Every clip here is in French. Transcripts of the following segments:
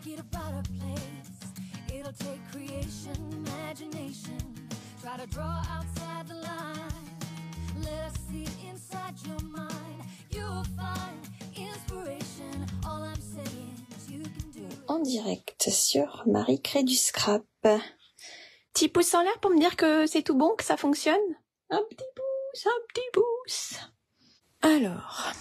make it a better place. It'll take creation, imagination. Try to draw outside the line. Let us see inside your mind. You'll find inspiration. All I'm saying is you can do it. En direct sur Marie crée du scrap. Petit pouce en l'air pour me dire que c'est tout bon, que ça fonctionne. Un petit pouce, un petit pouce. Alors,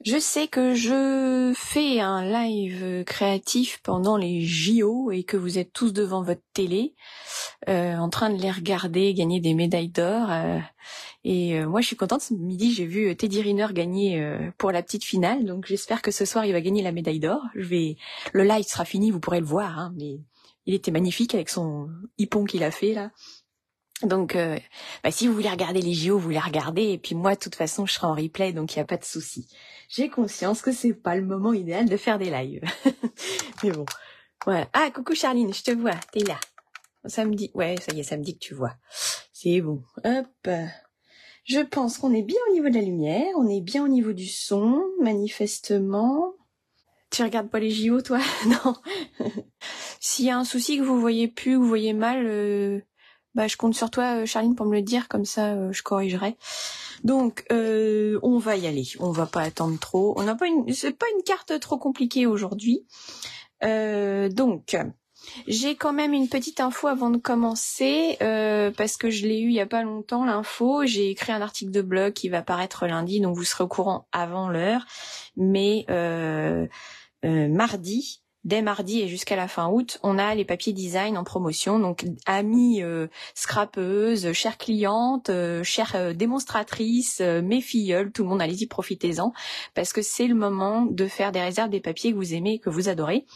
je sais que je fais un live créatif pendant les JO et que vous êtes tous devant votre télé, en train de les regarder gagner des médailles d'or. Moi, je suis contente. Ce midi, j'ai vu Teddy Riner gagner pour la petite finale. Donc, j'espère que ce soir, il va gagner la médaille d'or. Le live sera fini, vous pourrez le voir. Hein, mais il était magnifique avec son hippon qu'il a fait là. Donc, si vous voulez regarder les JO, vous les regardez. Et puis moi, de toute façon, je serai en replay, donc il n'y a pas de souci. J'ai conscience que c'est pas le moment idéal de faire des lives. Mais bon, voilà. Ah, coucou Charline, je te vois, t'es là. Ça me dit, ouais, ça y est, ça me dit que tu vois. C'est bon. Hop. Je pense qu'on est bien au niveau de la lumière, on est bien au niveau du son, manifestement. Tu regardes pas les JO, toi? Non. S'il y a un souci que vous voyez plus, que vous voyez mal, je compte sur toi, Charline, pour me le dire, comme ça, je corrigerai. Donc, on va y aller. On va pas attendre trop. C'est pas une carte trop compliquée aujourd'hui. Donc, j'ai quand même une petite info avant de commencer, parce que je l'ai eu il y a pas longtemps, l'info. J'ai écrit un article de blog qui va paraître lundi, donc vous serez au courant avant l'heure. Mais dès mardi et jusqu'à la fin août, on a les papiers design en promotion. Donc, amies scrapeuses, chères clientes, chères démonstratrices, mes filleules, tout le monde, allez-y, profitez-en, parce que c'est le moment de faire des réserves des papiers que vous aimez, que vous adorez.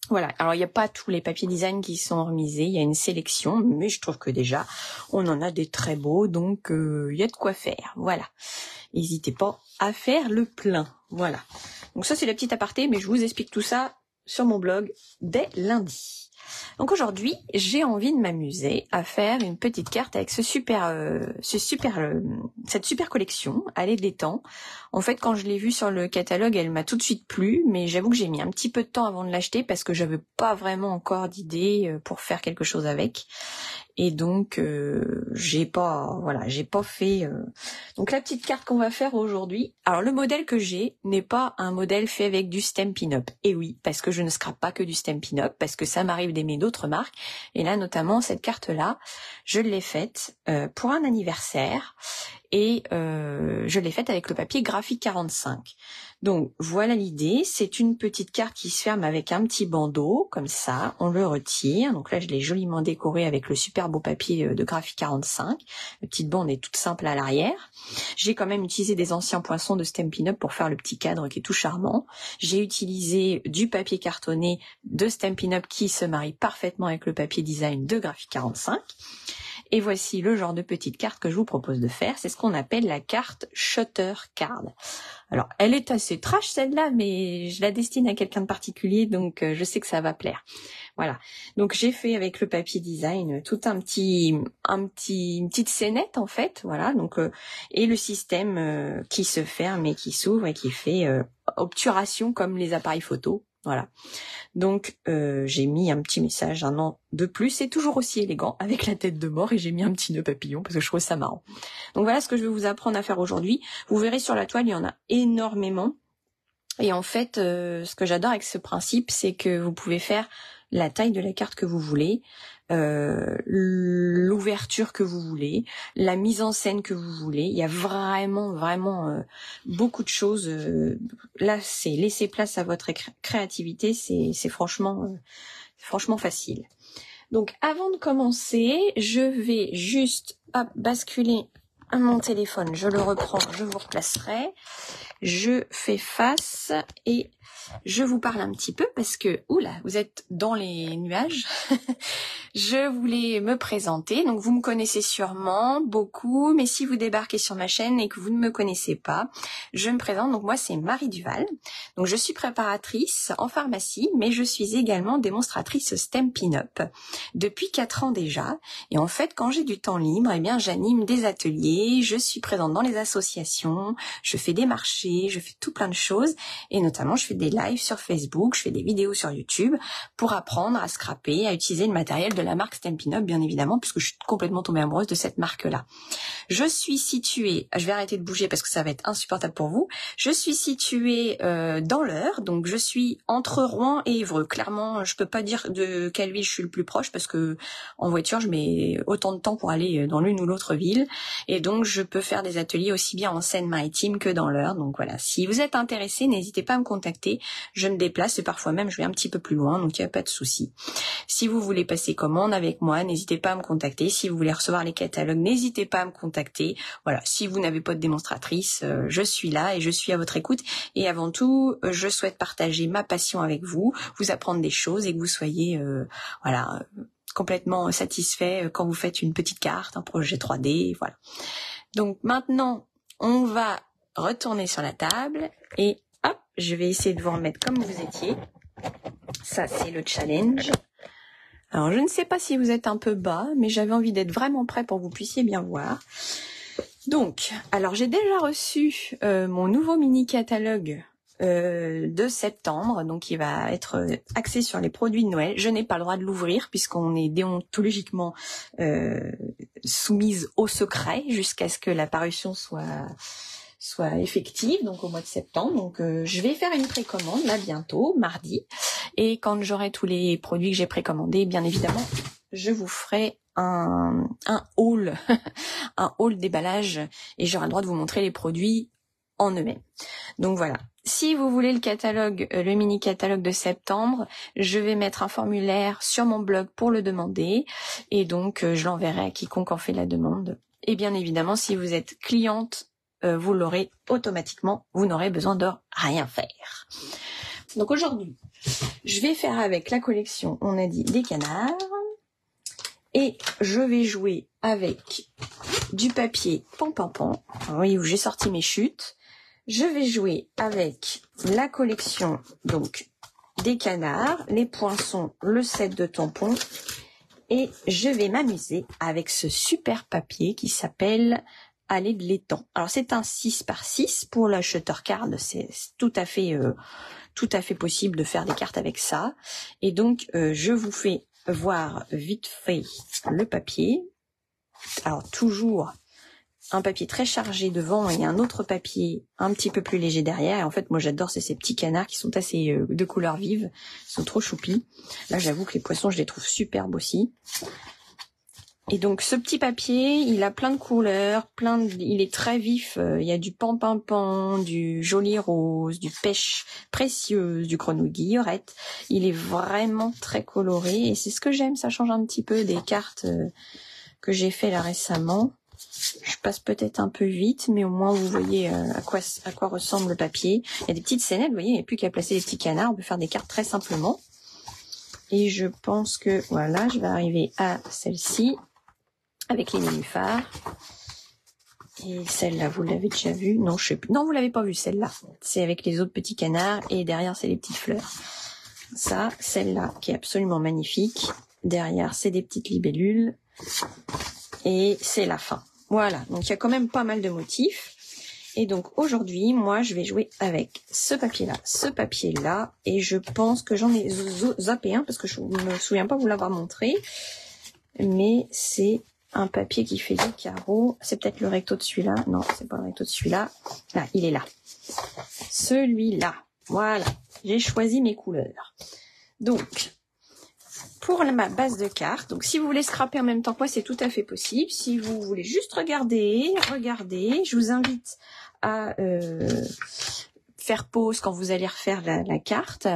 Voilà. Alors, il n'y a pas tous les papiers design qui sont remisés, il y a une sélection, mais je trouve que déjà, on en a des très beaux, donc il y a de quoi faire. Voilà. N'hésitez pas à faire le plein. Voilà. Donc ça, c'est la petite aparté, mais je vous explique tout ça sur mon blog dès lundi. Donc aujourd'hui, j'ai envie de m'amuser à faire une petite carte avec cette super collection, Allée des temps. En fait, quand je l'ai vue sur le catalogue, elle m'a tout de suite plu, mais j'avoue que j'ai mis un petit peu de temps avant de l'acheter parce que j'avais pas vraiment encore d'idée pour faire quelque chose avec. Et donc j'ai pas fait. Donc la petite carte qu'on va faire aujourd'hui. Alors le modèle que j'ai n'est pas un modèle fait avec du Stampin' Up. Et oui, parce que je ne scrape pas que du Stampin' Up, parce que ça m'arrive d'aimer d'autres marques. Et là notamment cette carte là, je l'ai faite pour un anniversaire. Et je l'ai faite avec le papier graphique 45. Donc voilà l'idée, c'est une petite carte qui se ferme avec un petit bandeau, comme ça, on le retire. Donc là je l'ai joliment décoré avec le super beau papier de graphique 45. La petite bande est toute simple à l'arrière. J'ai quand même utilisé des anciens poinçons de Stampin' Up pour faire le petit cadre qui est tout charmant. J'ai utilisé du papier cartonné de Stampin' Up qui se marie parfaitement avec le papier design de graphique 45. Et voici le genre de petite carte que je vous propose de faire. C'est ce qu'on appelle la carte Shutter Card. Alors, elle est assez trash celle-là, mais je la destine à quelqu'un de particulier, donc je sais que ça va plaire. Voilà. Donc j'ai fait avec le papier design tout une petite scénette en fait. Voilà. Donc et le système qui se ferme et qui s'ouvre et qui fait obturation comme les appareils photo. Voilà. Donc j'ai mis un petit message, un an de plus, c'est toujours aussi élégant avec la tête de mort et j'ai mis un petit nœud papillon parce que je trouve ça marrant. Donc voilà ce que je vais vous apprendre à faire aujourd'hui. Vous verrez sur la toile, il y en a énormément. Et en fait, ce que j'adore avec ce principe, c'est que vous pouvez faire la taille de la carte que vous voulez, l'ouverture que vous voulez, la mise en scène que vous voulez. Il y a vraiment beaucoup de choses. Là, c'est laisser place à votre créativité. C'est franchement facile. Donc, avant de commencer, je vais juste basculer à mon téléphone. Je le reprends, je vous replacerai. Je fais face et je vous parle un petit peu parce que, oula, vous êtes dans les nuages. Je voulais me présenter. Donc, vous me connaissez sûrement beaucoup, mais si vous débarquez sur ma chaîne et que vous ne me connaissez pas, je me présente. Donc, moi, c'est Marie Duval. Donc, je suis préparatrice en pharmacie, mais je suis également démonstratrice Stampin' Up depuis 4 ans déjà. Et en fait, quand j'ai du temps libre, eh bien, j'anime des ateliers ateliers, je suis présente dans les associations, je fais des marchés, je fais tout plein de choses et notamment je fais des lives sur Facebook, je fais des vidéos sur YouTube pour apprendre à scraper, à utiliser le matériel de la marque Stampin' Up bien évidemment puisque je suis complètement tombée amoureuse de cette marque-là. Je suis située, je vais arrêter de bouger parce que ça va être insupportable pour vous, je suis située dans l'Eure, donc je suis entre Rouen et Évreux. Clairement, je peux pas dire de quelle ville je suis le plus proche parce que en voiture, je mets autant de temps pour aller dans l'une ou l'autre ville. Et donc, je peux faire des ateliers aussi bien en Seine-Maritime que dans l'Eure. Donc voilà, si vous êtes intéressé, n'hésitez pas à me contacter. Je me déplace et parfois même, je vais un petit peu plus loin, donc il n'y a pas de souci. Si vous voulez passer commande avec moi, n'hésitez pas à me contacter. Si vous voulez recevoir les catalogues, n'hésitez pas à me contacter. Voilà, si vous n'avez pas de démonstratrice, je suis là et je suis à votre écoute. Et avant tout, je souhaite partager ma passion avec vous apprendre des choses et que vous soyez complètement satisfait quand vous faites une petite carte, un projet 3D, voilà. Donc maintenant, on va retourner sur la table et hop, je vais essayer de vous remettre comme vous étiez. Ça, c'est le challenge. Alors, je ne sais pas si vous êtes un peu bas, mais j'avais envie d'être vraiment prêt pour que vous puissiez bien voir. Donc, alors j'ai déjà reçu mon nouveau mini catalogue de septembre, donc il va être axé sur les produits de Noël. Je n'ai pas le droit de l'ouvrir puisqu'on est déontologiquement soumise au secret jusqu'à ce que la parution soit effective, donc au mois de septembre. Donc je vais faire une précommande là bientôt, mardi, et quand j'aurai tous les produits que j'ai précommandés, bien évidemment, je vous ferai un haul, un haul déballage, et j'aurai le droit de vous montrer les produits en eux-mêmes. Donc voilà. Si vous voulez le catalogue, le mini catalogue de septembre, je vais mettre un formulaire sur mon blog pour le demander et donc je l'enverrai à quiconque en fait la demande. Et bien évidemment, si vous êtes cliente, vous l'aurez automatiquement, vous n'aurez besoin de rien faire. Donc aujourd'hui, je vais faire avec la collection, on a dit, des canards et je vais jouer avec du papier pan. Oui, où j'ai sorti mes chutes. Je vais jouer avec la collection donc des canards, les poinçons, le set de tampons et je vais m'amuser avec ce super papier qui s'appelle Allée de l'étang. Alors c'est un 6x6 pour la shutter card, c'est tout à fait possible de faire des cartes avec ça. Et donc je vous fais voir vite fait le papier. Alors toujours un papier très chargé devant et un autre papier un petit peu plus léger derrière. Et en fait, moi, j'adore ces petits canards qui sont assez de couleurs vives. Ils sont trop choupis. Là, j'avoue que les poissons, je les trouve superbes aussi. Et donc, ce petit papier, il a plein de couleurs, il est très vif. Il y a du pan, du joli rose, du pêche précieuse, du grenouille guillerette. Il est vraiment très coloré et c'est ce que j'aime. Ça change un petit peu des cartes que j'ai fait là récemment. Je passe peut-être un peu vite, mais au moins vous voyez à quoi ressemble le papier. Il y a des petites scénettes, vous voyez, il n'y a plus qu'à placer les petits canards. On peut faire des cartes très simplement. Et je pense que, voilà, je vais arriver à celle-ci, avec les nénuphars. Et celle-là, vous l'avez déjà vue? Non, je sais plus. Non, vous l'avez pas vue, celle-là. C'est avec les autres petits canards, et derrière, c'est les petites fleurs. Ça, celle-là, qui est absolument magnifique. Derrière, c'est des petites libellules. Et c'est la fin. Voilà, donc il y a quand même pas mal de motifs. Et donc aujourd'hui, moi, je vais jouer avec ce papier-là, et je pense que j'en ai zappé un, parce que je ne me souviens pas vous l'avoir montré, mais c'est un papier qui fait des carreaux. C'est peut-être le recto de celui-là. Non, c'est pas le recto de celui-là. Là, il est là. Celui-là. Voilà, j'ai choisi mes couleurs. Donc, pour ma base de cartes, donc si vous voulez scraper en même temps que moi, c'est tout à fait possible. Si vous voulez juste regardez, je vous invite à faire pause quand vous allez refaire la carte.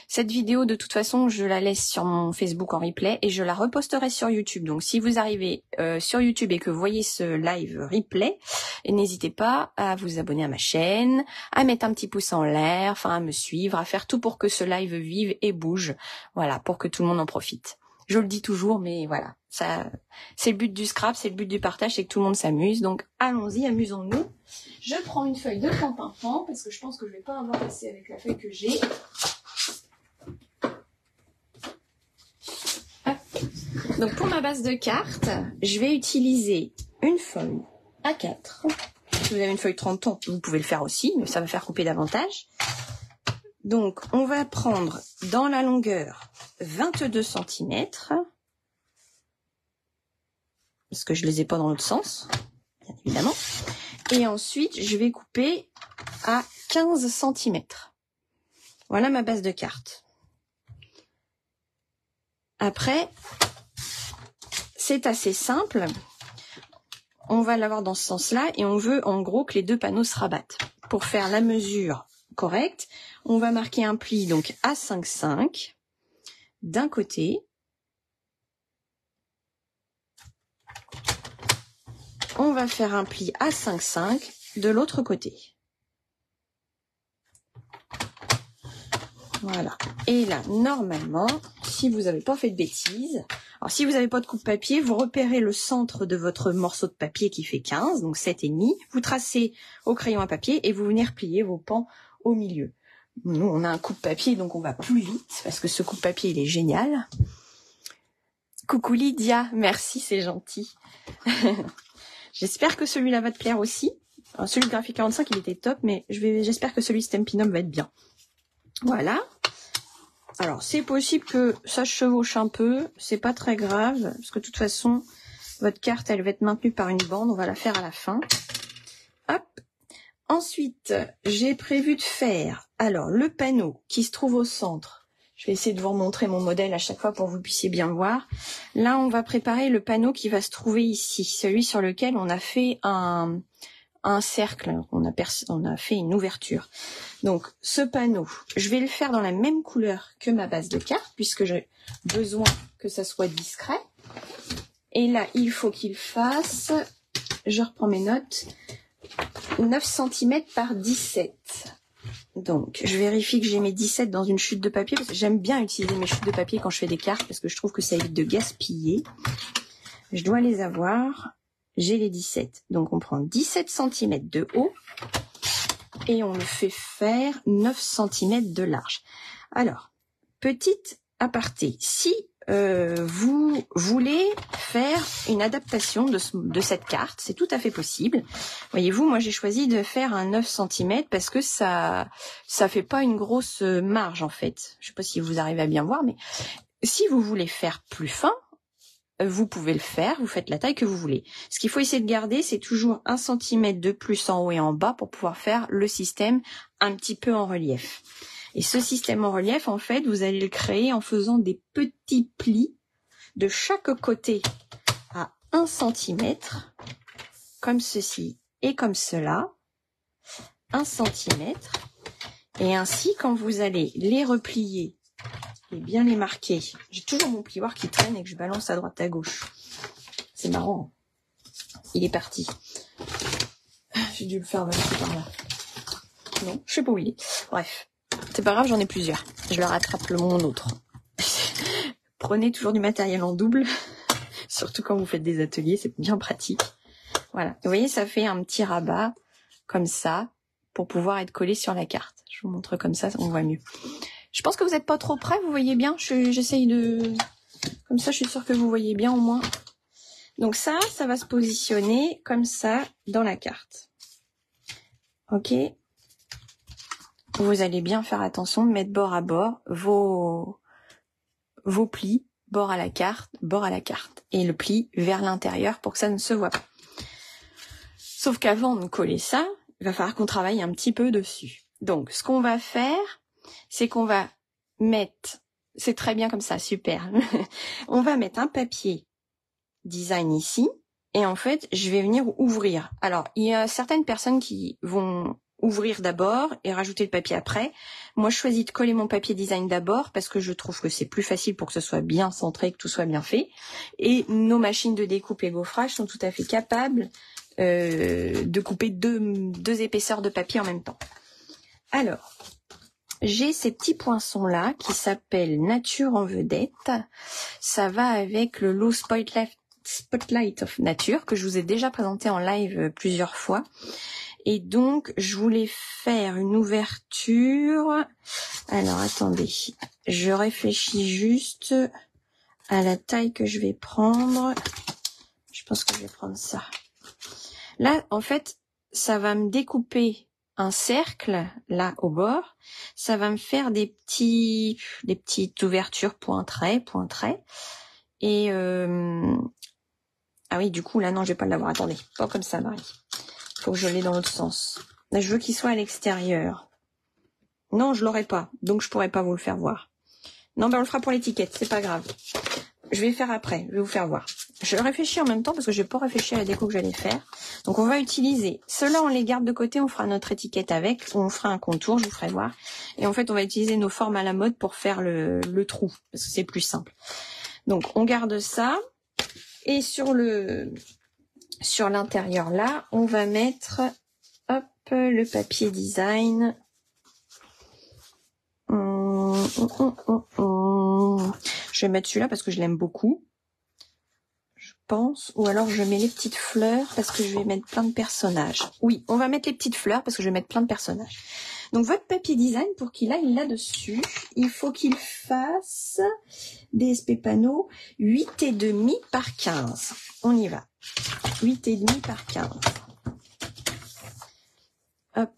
Cette vidéo, de toute façon, je la laisse sur mon Facebook en replay et je la reposterai sur YouTube. Donc, si vous arrivez sur YouTube et que vous voyez ce live replay, n'hésitez pas à vous abonner à ma chaîne, à mettre un petit pouce en l'air, enfin à me suivre, à faire tout pour que ce live vive et bouge. Voilà, pour que tout le monde en profite. Je le dis toujours, mais voilà, ça, c'est le but du scrap, c'est le but du partage, c'est que tout le monde s'amuse. Donc, allons-y, amusons-nous. Je prends une feuille de pan parce que je pense que je vais pas avoir assez avec la feuille que j'ai. Donc, pour ma base de cartes, je vais utiliser une feuille A4. Si vous avez une feuille 30 tons, vous pouvez le faire aussi, mais ça va faire couper davantage. Donc, on va prendre dans la longueur 22 cm. Parce que je les ai pas dans l'autre sens, bien évidemment. Et ensuite, je vais couper à 15 cm. Voilà ma base de carte. Après, c'est assez simple. On va l'avoir dans ce sens-là et on veut en gros que les deux panneaux se rabattent. Pour faire la mesure correcte, on va marquer un pli donc à 5,5 d'un côté. On va faire un pli à 5,5 de l'autre côté. Voilà. Et là, normalement, si vous n'avez pas fait de bêtises, alors si vous n'avez pas de coupe-papier, vous repérez le centre de votre morceau de papier qui fait 15, donc 7,5. Vous tracez au crayon à papier et vous venez replier vos pans au milieu. Nous, on a un coupe-papier, donc on va plus vite, parce que ce coupe-papier, il est génial. Coucou Lydia, merci, c'est gentil. J'espère que celui-là va te plaire aussi. Alors, celui de Graphic 45, il était top, mais j'espère que celui de Stampin' Up va être bien. Voilà. Alors, c'est possible que ça chevauche un peu. C'est pas très grave, parce que de toute façon, votre carte, elle va être maintenue par une bande. On va la faire à la fin. Hop. Ensuite, j'ai prévu de faire, alors, le panneau qui se trouve au centre. Je vais essayer de vous remontrer mon modèle à chaque fois pour que vous puissiez bien le voir. Là, on va préparer le panneau qui va se trouver ici. Celui sur lequel on a fait un cercle, on a fait une ouverture. Donc ce panneau, je vais le faire dans la même couleur que ma base de carte, puisque j'ai besoin que ça soit discret. Et là, il faut qu'il fasse, je reprends mes notes, 9 cm par 17. Donc je vérifie que j'ai mes 17 dans une chute de papier, parce que j'aime bien utiliser mes chutes de papier quand je fais des cartes, parce que je trouve que ça évite de gaspiller. Je dois les avoir. J'ai les 17. Donc, on prend 17 cm de haut et on le fait faire 9 cm de large. Alors, petite aparté. Si vous voulez faire une adaptation de cette carte, c'est tout à fait possible. Voyez-vous, moi, j'ai choisi de faire un 9 cm parce que ça fait pas une grosse marge, en fait. Je sais pas si vous arrivez à bien voir, mais si vous voulez faire plus fin, vous pouvez le faire, vous faites la taille que vous voulez. Ce qu'il faut essayer de garder, c'est toujours 1 cm de plus en haut et en bas pour pouvoir faire le système un petit peu en relief. Et ce système en relief, en fait, vous allez le créer en faisant des petits plis de chaque côté à 1 cm, comme ceci et comme cela, 1 cm. Et ainsi, quand vous allez les replier et bien les marquer. J'ai toujours mon plioir qui traîne et que je balance à droite à gauche. C'est marrant. Il est parti. J'ai dû le faire avancer par là. Non, je sais pas où il est. Bref, c'est pas grave, j'en ai plusieurs. Je le rattrape mon autre. Prenez toujours du matériel en double, surtout quand vous faites des ateliers, c'est bien pratique. Voilà. Vous voyez, ça fait un petit rabat comme ça pour pouvoir être collé sur la carte. Je vous montre comme ça, on voit mieux. Je pense que vous n'êtes pas trop près, vous voyez bien. J'essaye de... Comme ça, je suis sûre que vous voyez bien au moins. Donc ça va se positionner comme ça dans la carte. Ok. Vous allez bien faire attention de mettre bord à bord vos plis, bord à la carte. Et le pli vers l'intérieur pour que ça ne se voit pas. Sauf qu'avant de coller ça, il va falloir qu'on travaille un petit peu dessus. Donc, ce qu'on va faire, c'est qu'on va mettre, c'est très bien comme ça, super. On va mettre un papier design ici, et en fait, je vais venir ouvrir. Alors, il y a certaines personnes qui vont ouvrir d'abord et rajouter le papier après. Moi, je choisis de coller mon papier design d'abord parce que je trouve que c'est plus facile pour que ce soit bien centré, que tout soit bien fait. Et nos machines de découpe et gaufrage sont tout à fait capables de couper deux épaisseurs de papier en même temps. Alors, j'ai ces petits poinçons-là qui s'appellent Nature en vedette. Ça va avec le lot Spotlight of Nature que je vous ai déjà présenté en live plusieurs fois. Et donc, je voulais faire une ouverture. Alors, attendez. Je réfléchis juste à la taille que je vais prendre. Je pense que je vais prendre ça. Là, en fait, ça va me découper un cercle, là, au bord. Ça va me faire des petites ouvertures, point trait. Et, ah oui, du coup, là, non, je vais pas l'avoir. Attendez, pas comme ça, Marie. Faut que je l'ai dans l'autre sens. Là, je veux qu'il soit à l'extérieur. Non, je l'aurai pas, donc je pourrais pas vous le faire voir. Non, ben on le fera pour l'étiquette, c'est pas grave. Je vais faire après, je vais vous faire voir. Je réfléchis en même temps parce que je n'ai pas réfléchi à la déco que j'allais faire. Donc on va utiliser, ceux-là on les garde de côté, on fera notre étiquette avec, ou on fera un contour, je vous ferai voir. Et en fait on va utiliser nos formes à la mode pour faire le trou, parce que c'est plus simple. Donc on garde ça, et sur l'intérieur là, on va mettre, hop, le papier design. Je vais mettre celui-là parce que je l'aime beaucoup, je pense. Ou alors je mets les petites fleurs parce que je vais mettre plein de personnages. Oui, on va mettre les petites fleurs parce que je vais mettre plein de personnages. Donc votre papier design, pour qu'il aille là-dessus, il faut qu'il fasse DSP panneau 8,5 par 15. On y va. 8,5 par 15. Hop.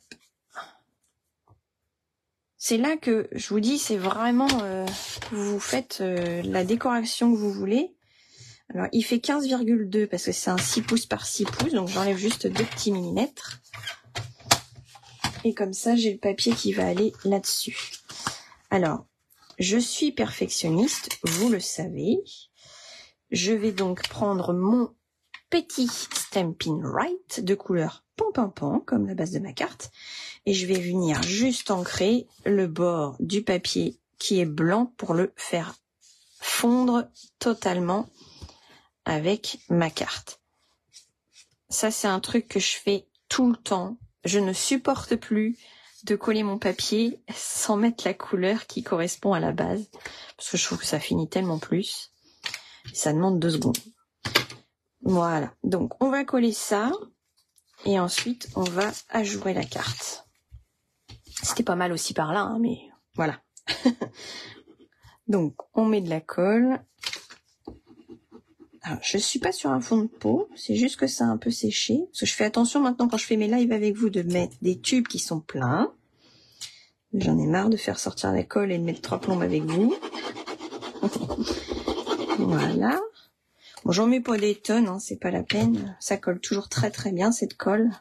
C'est là que je vous dis, c'est vraiment vous faites la décoration que vous voulez. Alors il fait 15,2 parce que c'est un 6 pouces par 6 pouces, donc j'enlève juste 2 petits millimètres. Et comme ça, j'ai le papier qui va aller là-dessus. Alors, je suis perfectionniste, vous le savez. Je vais donc prendre mon petit Stampin' Right de couleur pan, comme la base de ma carte. Et je vais venir juste ancrer le bord du papier qui est blanc pour le faire fondre totalement avec ma carte. Ça, c'est un truc que je fais tout le temps. Je ne supporte plus de coller mon papier sans mettre la couleur qui correspond à la base. Parce que je trouve que ça finit tellement plus. Ça demande 2 secondes. Voilà. Donc, on va coller ça. Et ensuite, on va ajouter la carte. C'était pas mal aussi par là, hein, mais voilà. Donc, on met de la colle. Alors, je suis pas sur un fond de peau, c'est juste que ça a un peu séché. Parce que je fais attention maintenant quand je fais mes lives avec vous de mettre des tubes qui sont pleins. J'en ai marre de faire sortir la colle et de mettre 3 plombes avec vous. Voilà. Bon, j'en mets pas des tonnes, hein, c'est pas la peine. Ça colle toujours très très bien cette colle.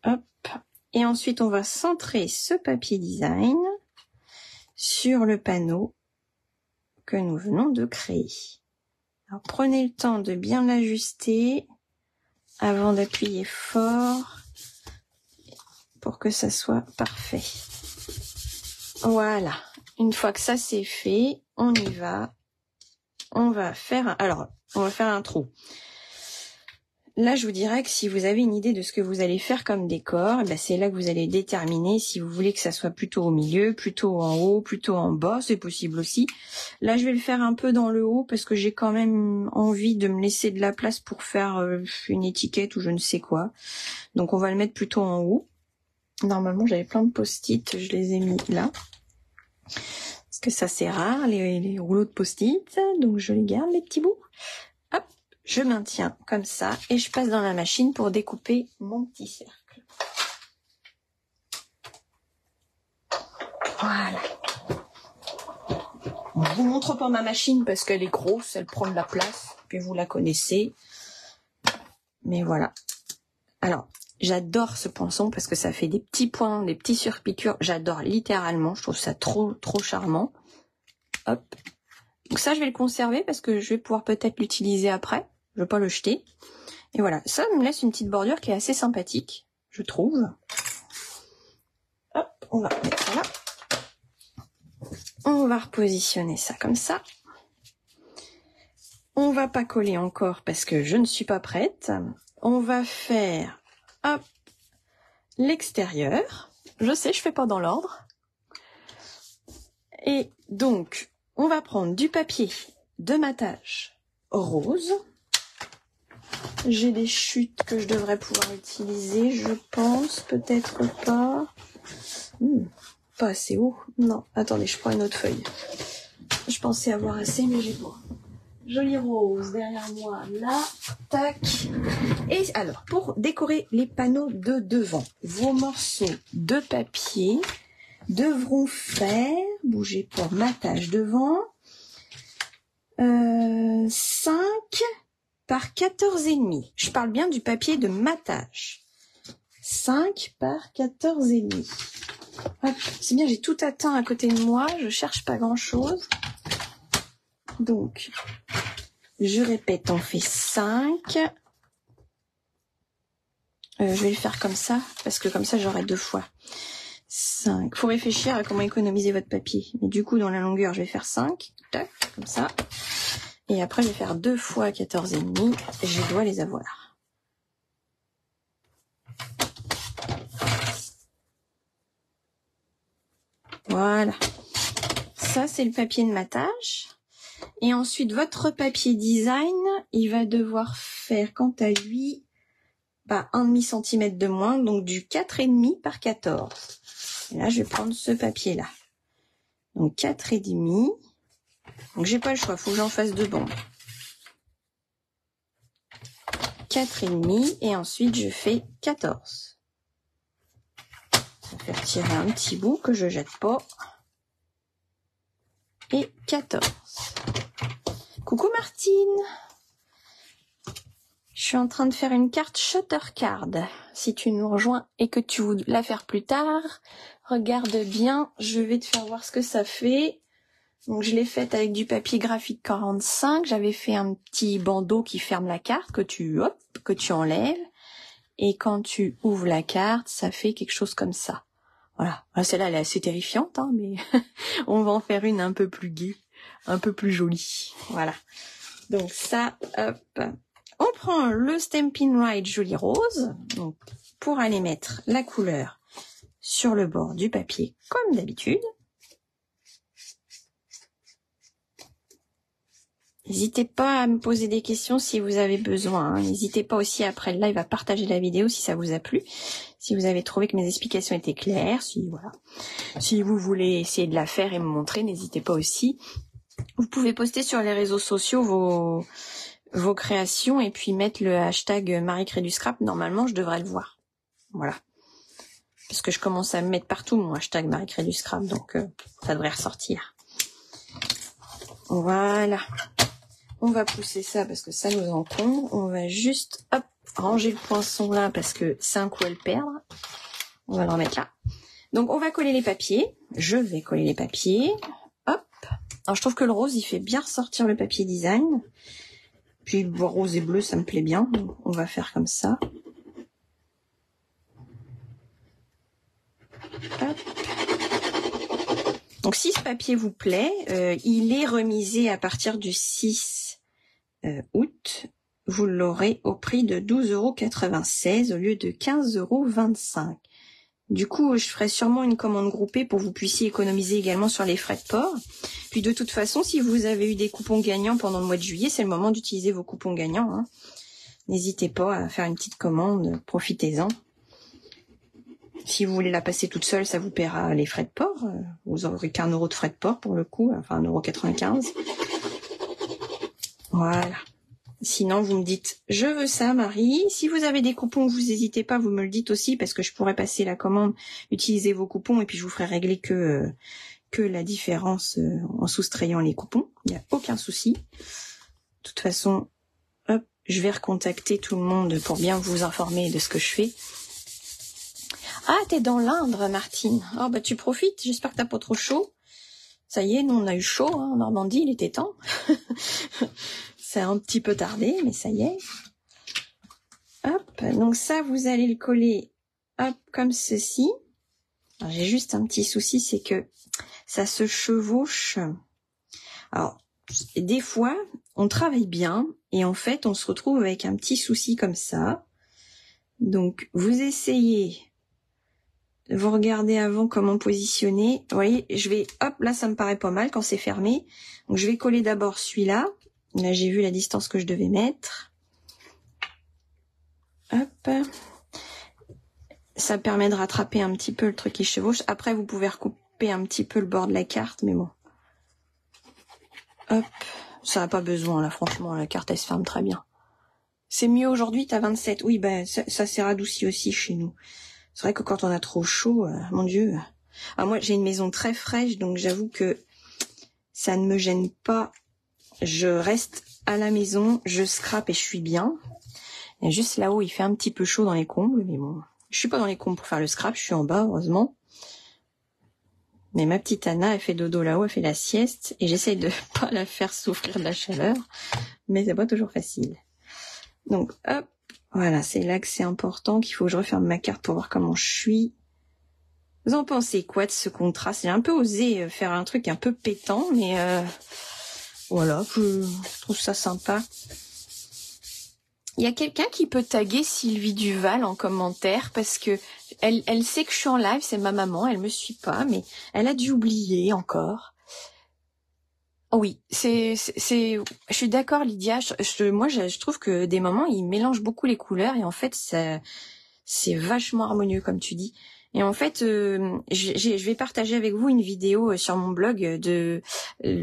Hop. Et ensuite, on va centrer ce papier design sur le panneau que nous venons de créer. Alors, prenez le temps de bien l'ajuster avant d'appuyer fort pour que ça soit parfait. Voilà. Une fois que ça c'est fait, on y va. On va faire un trou. Là, je vous dirais que si vous avez une idée de ce que vous allez faire comme décor, ben c'est là que vous allez déterminer si vous voulez que ça soit plutôt au milieu, plutôt en haut, plutôt en bas, c'est possible aussi. Là, je vais le faire un peu dans le haut parce que j'ai quand même envie de me laisser de la place pour faire une étiquette ou je ne sais quoi. Donc, on va le mettre plutôt en haut. Normalement, j'avais plein de post-it, je les ai mis là. Parce que ça, c'est rare, les rouleaux de post-it. Donc, je les garde, les petits bouts. Hop. Je maintiens comme ça et je passe dans la machine pour découper mon petit cercle. Voilà. Je vous montre pas ma machine parce qu'elle est grosse, elle prend de la place, puis vous la connaissez. Mais voilà. Alors, j'adore ce pinceau parce que ça fait des petits points, des petits surpiqûres. J'adore littéralement, je trouve ça trop charmant. Hop. Donc ça, je vais le conserver parce que je vais pouvoir peut-être l'utiliser après. Je vais pas le jeter. Et voilà, ça me laisse une petite bordure qui est assez sympathique, je trouve. Hop, on va mettre ça là. On va repositionner ça comme ça. On va pas coller encore parce que je ne suis pas prête. On va faire, hop, l'extérieur. Je sais, je fais pas dans l'ordre. Et donc, on va prendre du papier de matage rose. J'ai des chutes que je devrais pouvoir utiliser, je pense, peut-être pas. Pas assez haut. Non, attendez, je prends une autre feuille. Je pensais avoir assez, mais j'ai pas. joli rose derrière moi, là, tac. Et alors, pour décorer les panneaux de devant, vos morceaux de papier devront faire, bougez pas, matage devant, 5 par 14,5. Je parle bien du papier de matage. 5 par 14,5. C'est bien, j'ai tout atteint à côté de moi, je cherche pas grand chose. Donc, je répète, on fait 5. Je vais le faire comme ça, parce que comme ça j'aurai 2 fois. 5. Faut réfléchir à comment économiser votre papier. Mais du coup, dans la longueur, je vais faire 5. Tac, comme ça. Et après, je vais faire 2 fois 14,5. Je dois les avoir. Voilà. Ça, c'est le papier de matage. Et ensuite, votre papier design, il va devoir faire, quant à lui, 1,5 cm de moins, donc du 4,5 par 14. Et là, je vais prendre ce papier-là. Donc, 4,5. Donc, j'ai pas le choix, faut que j'en fasse 2 bandes. 4,5 et ensuite, je fais 14. Je vais faire tirer un petit bout que je jette pas. Et 14. Coucou Martine. Je suis en train de faire une carte Shuttercard. Si tu nous rejoins et que tu veux la faire plus tard, regarde bien, je vais te faire voir ce que ça fait. Donc je l'ai faite avec du papier graphique 45. J'avais fait un petit bandeau qui ferme la carte que tu enlèves. Et quand tu ouvres la carte, ça fait quelque chose comme ça. Voilà. Celle-là, elle est assez terrifiante, hein, mais on va en faire une un peu plus gaie, un peu plus jolie. Voilà. Donc ça, hop. On prend le Stampin' Rite joli rose, donc pour aller mettre la couleur sur le bord du papier comme d'habitude. N'hésitez pas à me poser des questions si vous avez besoin. Hein. N'hésitez pas aussi après le live à partager la vidéo si ça vous a plu. Si vous avez trouvé que mes explications étaient claires, si vous voulez essayer de la faire et me montrer, n'hésitez pas aussi. Vous pouvez poster sur les réseaux sociaux vos créations et puis mettre le hashtag Marie crée du scrap. Normalement, je devrais le voir. Voilà. Parce que je commence à me mettre partout mon hashtag Marie crée du scrap, donc ça devrait ressortir. Voilà. On va pousser ça parce que ça nous encombre. On va juste, hop, ranger le poinçon là parce que c'est un coup à le perdre. On va le remettre là. Donc, on va coller les papiers. Je vais coller les papiers. Hop. Alors, je trouve que le rose, il fait bien ressortir le papier design. Puis, rose et bleu, ça me plaît bien. Donc, on va faire comme ça. Hop. Donc, si ce papier vous plaît, il est remisé à partir du 6 août. Vous l'aurez au prix de 12,96 € au lieu de 15,25 €. Du coup, je ferai sûrement une commande groupée pour que vous puissiez économiser également sur les frais de port. Puis de toute façon, si vous avez eu des coupons gagnants pendant le mois de juillet, c'est le moment d'utiliser vos coupons gagnants. Hein. N'hésitez pas à faire une petite commande, profitez-en. Si vous voulez la passer toute seule, ça vous paiera les frais de port. Vous n'aurez qu'1 € de frais de port pour le coup, enfin 1,95 €. Voilà. Sinon, vous me dites, je veux ça, Marie. Si vous avez des coupons, vous n'hésitez pas, vous me le dites aussi, parce que je pourrais passer la commande, utiliser vos coupons, et puis je vous ferai régler que la différence en soustrayant les coupons. Il n'y a aucun souci. De toute façon, hop, je vais recontacter tout le monde pour bien vous informer de ce que je fais. Ah, t'es dans l'Indre, Martine. Oh, bah tu profites, j'espère que t'as pas trop chaud. Ça y est, nous on a eu chaud, hein, en Normandie, il était temps. Ça a un petit peu tardé, mais ça y est. Hop, donc ça, vous allez le coller, hop, comme ceci. J'ai juste un petit souci, c'est que ça se chevauche. Alors, des fois, on travaille bien, et en fait, on se retrouve avec un petit souci comme ça. Donc, vous essayez, vous regardez avant comment positionner. Vous voyez, je vais, hop, là, ça me paraît pas mal quand c'est fermé. Donc, je vais coller d'abord celui-là. Là, j'ai vu la distance que je devais mettre. Hop. Ça permet de rattraper un petit peu le truc qui chevauche. Après, vous pouvez recouper un petit peu le bord de la carte, mais bon. Hop. ça n'a pas besoin, là, franchement, la carte, elle se ferme très bien. C'est mieux aujourd'hui, t'as 27. Oui, ben, ça s'est radouci aussi chez nous. C'est vrai que quand on a trop chaud, mon Dieu. Ah, moi, j'ai une maison très fraîche, donc j'avoue que ça ne me gêne pas. Je reste à la maison, je scrape et je suis bien. Et juste là-haut, il fait un petit peu chaud dans les combles, mais bon. Je suis pas dans les combles pour faire le scrap, je suis en bas, heureusement. Mais ma petite Anna, elle fait dodo là-haut, elle fait la sieste, et j'essaye de pas la faire souffrir de la chaleur, mais c'est pas toujours facile. Donc, hop, voilà, c'est là que c'est important, qu'il faut que je referme ma carte pour voir comment je suis. Vous en pensez quoi de ce contraste? J'ai un peu osé faire un truc un peu pétant, mais voilà, je trouve ça sympa. Il y a quelqu'un qui peut taguer Sylvie Duval en commentaire parce que elle sait que je suis en live, c'est ma maman, elle me suit pas, mais elle a dû oublier encore. Oh oui, je suis d'accord Lydia, moi je trouve que des moments ils mélangent beaucoup les couleurs et en fait c'est vachement harmonieux comme tu dis. Et en fait, je vais partager avec vous une vidéo sur mon blog de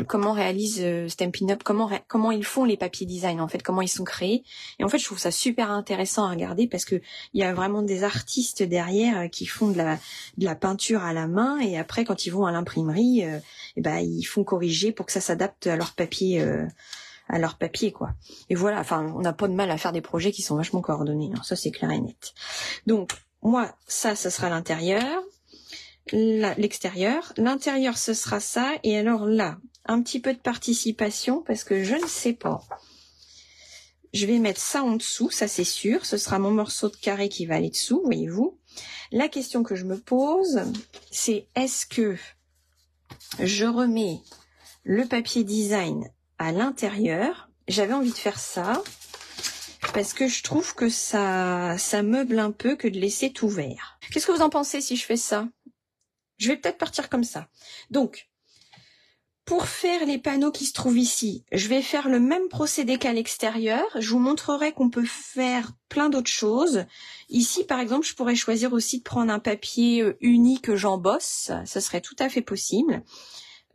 comment réalise Stampin' Up, comment ils font les papiers design, en fait, comment ils sont créés. Et en fait, je trouve ça super intéressant à regarder parce que il y a vraiment des artistes derrière qui font de la peinture à la main et après, quand ils vont à l'imprimerie, ils font corriger pour que ça s'adapte à leur papier. Quoi. Et voilà, enfin, on n'a pas de mal à faire des projets qui sont vachement coordonnés, hein, ça c'est clair et net. Donc, moi, ça sera l'intérieur, l'extérieur. L'intérieur, ce sera ça. Et alors là, un petit peu de participation parce que je ne sais pas. Je vais mettre ça en dessous, ça c'est sûr. Ce sera mon morceau de carré qui va aller dessous, voyez-vous. La question que je me pose, c'est est-ce que je remets le papier design à l'intérieur? J'avais envie de faire ça. Parce que je trouve que ça meuble un peu que de laisser tout ouvert. Qu'est-ce que vous en pensez si je fais ça? Je vais peut-être partir comme ça. Donc, pour faire les panneaux qui se trouvent ici, je vais faire le même procédé qu'à l'extérieur. Je vous montrerai qu'on peut faire plein d'autres choses. Ici, par exemple, je pourrais choisir aussi de prendre un papier uni que j'embosse. Ça serait tout à fait possible.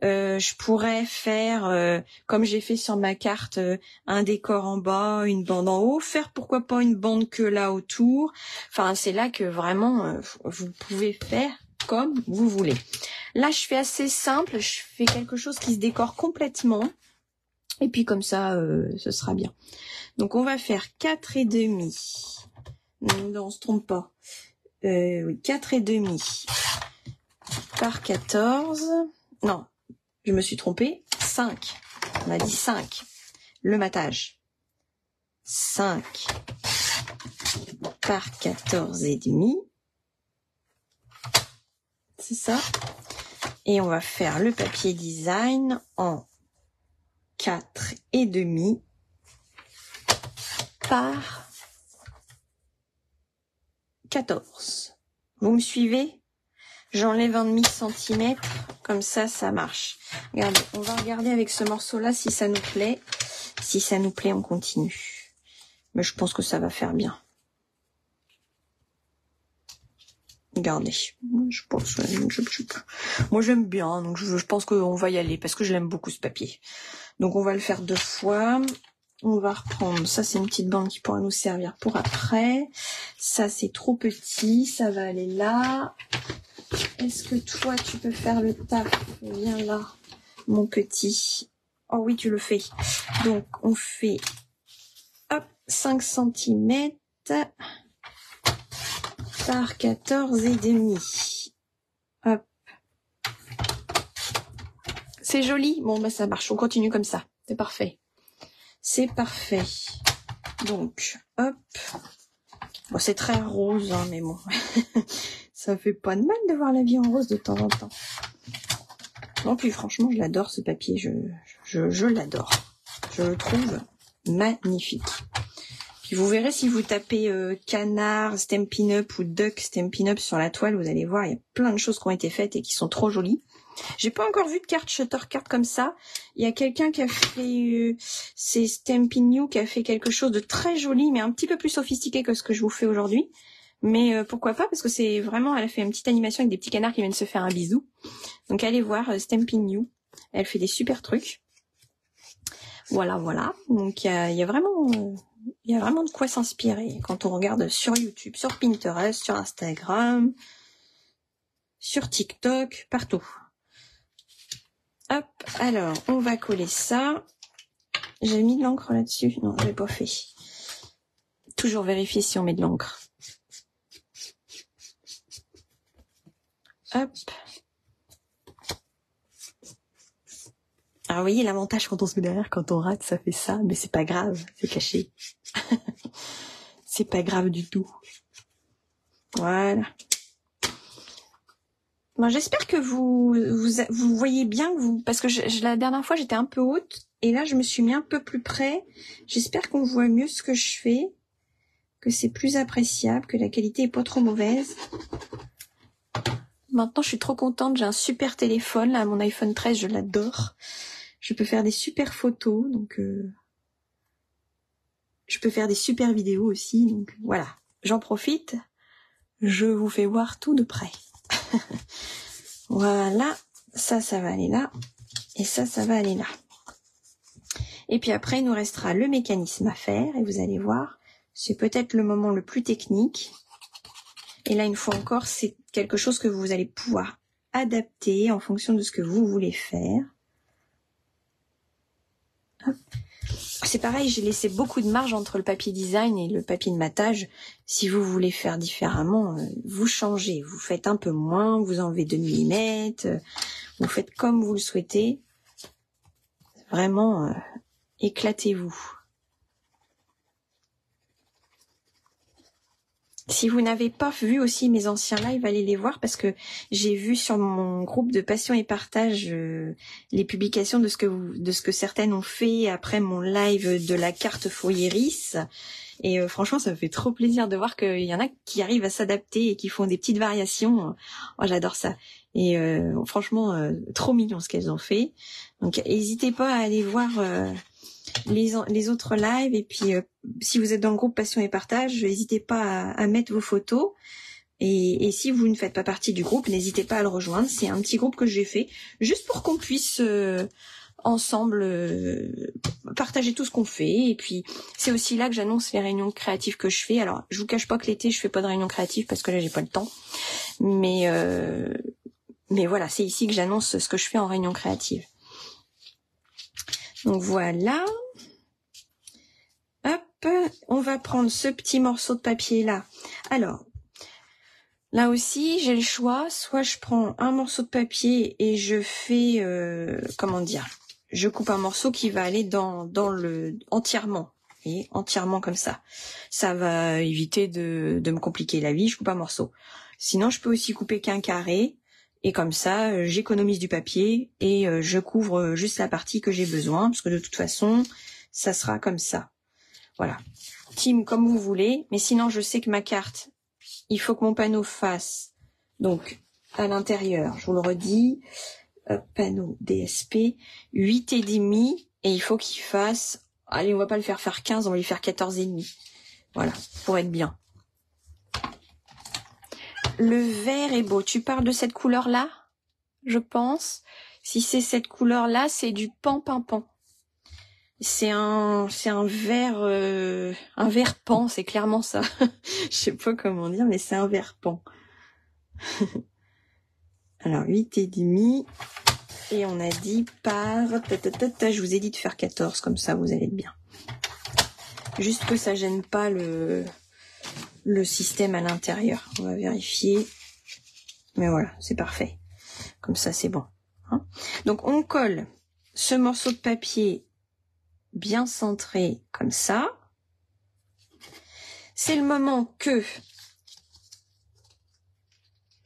Je pourrais faire, comme j'ai fait sur ma carte, un décor en bas, une bande en haut, faire pourquoi pas une bande que là autour. Enfin, c'est là que vraiment vous pouvez faire comme vous voulez. Là, je fais assez simple, je fais quelque chose qui se décore complètement. Et puis comme ça, ce sera bien. Donc on va faire 4,5. Non, on se trompe pas. Oui, 4,5 par 14. Non. Je me suis trompée, 5. On a dit 5. Le matage. 5 par 14,5. C'est ça. Et on va faire le papier design en 4,5 par 14. Vous me suivez? J'enlève un demi-centimètre, comme ça marche. Regardez, on va regarder avec ce morceau-là si ça nous plaît. Si ça nous plaît, on continue. Mais je pense que ça va faire bien. Regardez, je pense, moi j'aime bien, donc je pense qu'on va y aller parce que je l'aime beaucoup ce papier. Donc on va le faire 2 fois. On va reprendre, ça c'est une petite bande qui pourra nous servir pour après. Ça c'est trop petit, ça va aller là. Est-ce que toi, tu peux faire le taf? Viens là, mon petit. Oh oui, tu le fais. Donc, on fait 5 cm par 14,5. Hop. C'est joli. Bon, bah ça marche. On continue comme ça. C'est parfait. C'est parfait. Donc, hop. Bon, c'est très rose, hein, mais bon. Ça fait pas de mal de voir la vie en rose de temps en temps. Non plus, franchement, je l'adore ce papier. Je l'adore. Je le trouve magnifique. Puis vous verrez si vous tapez canard Stampin' Up ou duck Stampin' Up sur la toile, vous allez voir, il y a plein de choses qui ont été faites et qui sont trop jolies. J'ai pas encore vu de carte shutter card comme ça. Il y a quelqu'un qui a fait, c'est Stampin' New qui a fait quelque chose de très joli, mais un petit peu plus sophistiqué que ce que je vous fais aujourd'hui. Mais pourquoi pas, parce que c'est vraiment, elle a fait une petite animation avec des petits canards qui viennent se faire un bisou. Donc allez voir Stampin' New, elle fait des super trucs. Voilà, voilà. Donc il y a vraiment de quoi s'inspirer quand on regarde sur YouTube, sur Pinterest, sur Instagram, sur TikTok, partout. Hop, alors on va coller ça. J'ai mis de l'encre là-dessus? Non, j'ai pas fait. Toujours vérifier si on met de l'encre. Hop. Alors, vous voyez, l'avantage quand on se met derrière, quand on rate, ça fait ça, mais c'est pas grave, c'est caché. C'est pas grave du tout. Voilà. Bon, j'espère que vous voyez bien que vous, parce que la dernière fois j'étais un peu haute, et là je me suis mis un peu plus près. J'espère qu'on voit mieux ce que je fais, que c'est plus appréciable, que la qualité est pas trop mauvaise. Maintenant, je suis trop contente, j'ai un super téléphone, là, mon iPhone 13, je l'adore. Je peux faire des super photos, donc je peux faire des super vidéos aussi, donc voilà. J'en profite, je vous fais voir tout de près. Voilà, ça va aller là, et ça va aller là. Et puis après, il nous restera le mécanisme à faire, et vous allez voir, c'est peut-être le moment le plus technique. Et là, une fois encore, c'est quelque chose que vous allez pouvoir adapter en fonction de ce que vous voulez faire. Hop. C'est pareil, j'ai laissé beaucoup de marge entre le papier design et le papier de matage. Si vous voulez faire différemment, vous changez. Vous faites un peu moins, vous enlevez 2 mm, vous faites comme vous le souhaitez. Vraiment, éclatez-vous. Si vous n'avez pas vu aussi mes anciens lives, allez les voir parce que j'ai vu sur mon groupe de passion et partage les publications de ce que certaines ont fait après mon live de la carte Foyeris. Et franchement, ça me fait trop plaisir de voir qu'il y en a qui arrivent à s'adapter et qui font des petites variations. Oh, j'adore ça. Et franchement, trop mignon ce qu'elles ont fait. Donc, n'hésitez pas à aller voir les autres lives. Et puis, si vous êtes dans le groupe Passion et Partage, n'hésitez pas à mettre vos photos. Et si vous ne faites pas partie du groupe, n'hésitez pas à le rejoindre. C'est un petit groupe que j'ai fait juste pour qu'on puisse ensemble partager tout ce qu'on fait. Et puis, c'est aussi là que j'annonce les réunions créatives que je fais. Alors, je vous cache pas que l'été, je fais pas de réunions créatives parce que là, j'ai pas le temps. Mais voilà, c'est ici que j'annonce ce que je fais en réunion créative. Donc voilà. Hop, on va prendre ce petit morceau de papier là. Alors, là aussi, j'ai le choix. Soit je prends un morceau de papier et je fais, je coupe un morceau qui va aller dans le entièrement. Vous voyez, entièrement comme ça. Ça va éviter de me compliquer la vie. Je coupe un morceau. Sinon, je peux aussi couper qu'un carré. Et comme ça, j'économise du papier et je couvre juste la partie que j'ai besoin. Parce que de toute façon, ça sera comme ça. Voilà. Team comme vous voulez. Mais sinon, je sais que ma carte, il faut que mon panneau fasse. Donc, à l'intérieur, je vous le redis, panneau DSP, 8,5. Et il faut qu'il fasse, allez, on va pas le faire 15, on va lui faire 14,5. Voilà, pour être bien. Le vert est beau. Tu parles de cette couleur-là, je pense. Si c'est cette couleur-là, c'est du pan-pan-pan. C'est un vert pan, c'est clairement ça. Je sais pas comment dire, mais c'est un vert pan. Alors, 8,5. Et on a dit par... Je vous ai dit de faire 14, comme ça vous allez être bien. Juste que ça gêne pas le système à l'intérieur. On va vérifier. Mais voilà, c'est parfait. Comme ça, c'est bon. Hein, donc, on colle ce morceau de papier bien centré comme ça. C'est le moment que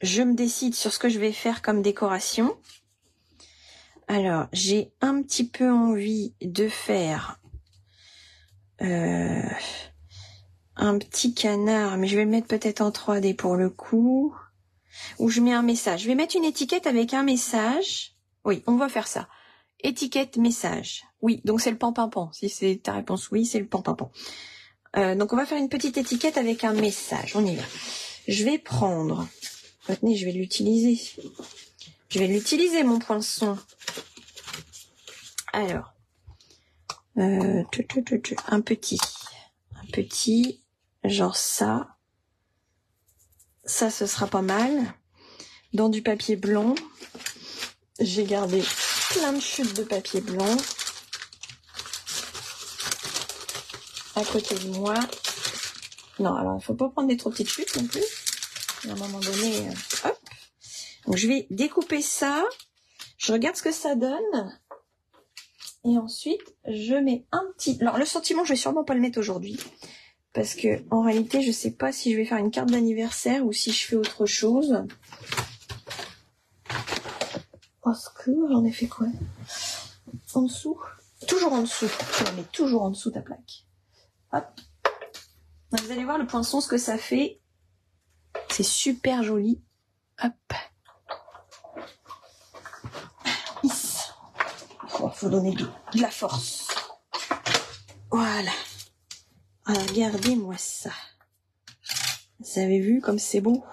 je me décide sur ce que je vais faire comme décoration. Alors, j'ai un petit peu envie de faire un petit canard, mais je vais le mettre peut-être en 3D pour le coup. Ou je mets un message. Je vais mettre une étiquette avec un message. Oui, on va faire ça. Étiquette, message. Oui, donc c'est le pan-pan-pan. Si c'est ta réponse oui, c'est le pan-pan-pan. Donc on va faire une petite étiquette avec un message. On y va. Je vais prendre... Retenez, je vais l'utiliser. Je vais l'utiliser, mon poinçon. Alors, Un petit, genre ça. Ça, ce sera pas mal. Dans du papier blanc, j'ai gardé plein de chutes de papier blanc à côté de moi. Non, alors il faut pas prendre des trop petites chutes non plus. À un moment donné, hop. Donc je vais découper ça. Je regarde ce que ça donne. Et ensuite, je mets un petit... Alors le sentiment, je vais sûrement pas le mettre aujourd'hui. Parce que en réalité, je sais pas si je vais faire une carte d'anniversaire ou si je fais autre chose. Parce que j'en ai fait quoi? En dessous? Toujours en dessous. Je la mets toujours en dessous ta plaque. Hop. Donc, vous allez voir le poinçon, ce que ça fait. C'est super joli. Hop. Oh, faut donner de la force. Voilà. Regardez-moi ça. Vous avez vu comme c'est beau?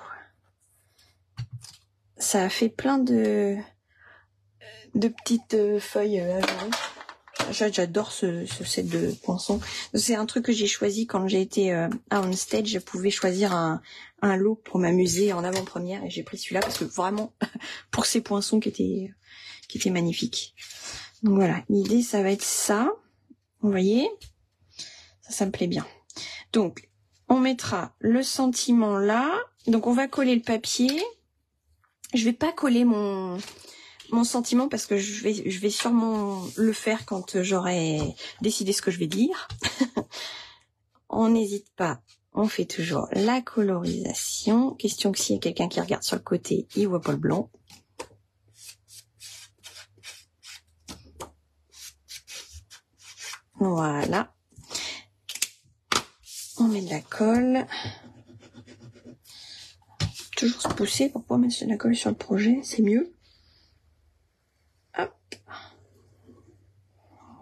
Ça a fait plein de petites feuilles à jouer. J'adore ce set de poinçons. C'est un truc que j'ai choisi quand j'ai été à Onstage. Je pouvais choisir un lot pour m'amuser en avant-première et j'ai pris celui-là parce que vraiment pour ces poinçons qui étaient magnifiques. Donc voilà, l'idée ça va être ça. Vous voyez, ça me plaît bien. Donc on mettra le sentiment là. Donc on va coller le papier. Je vais pas coller mon sentiment parce que je vais sûrement le faire quand j'aurai décidé ce que je vais dire. On n'hésite pas, on fait toujours la colorisation. Question que s'il y a quelqu'un qui regarde sur le côté, il voit pas le blanc. Voilà. On met de la colle. Toujours se pousser pour pouvoir mettre de la colle sur le projet, c'est mieux. Hop.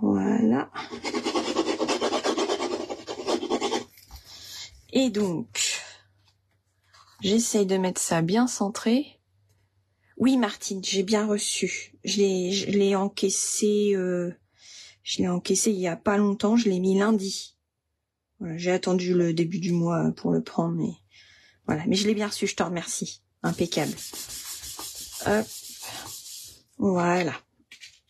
Voilà. Et donc, j'essaye de mettre ça bien centré. Oui, Martine, j'ai bien reçu. Je l'ai encaissé il y a pas longtemps, je l'ai mis lundi. Voilà, j'ai attendu le début du mois pour le prendre, mais voilà. Mais je l'ai bien reçu, je te remercie. Impeccable. Hop. Voilà.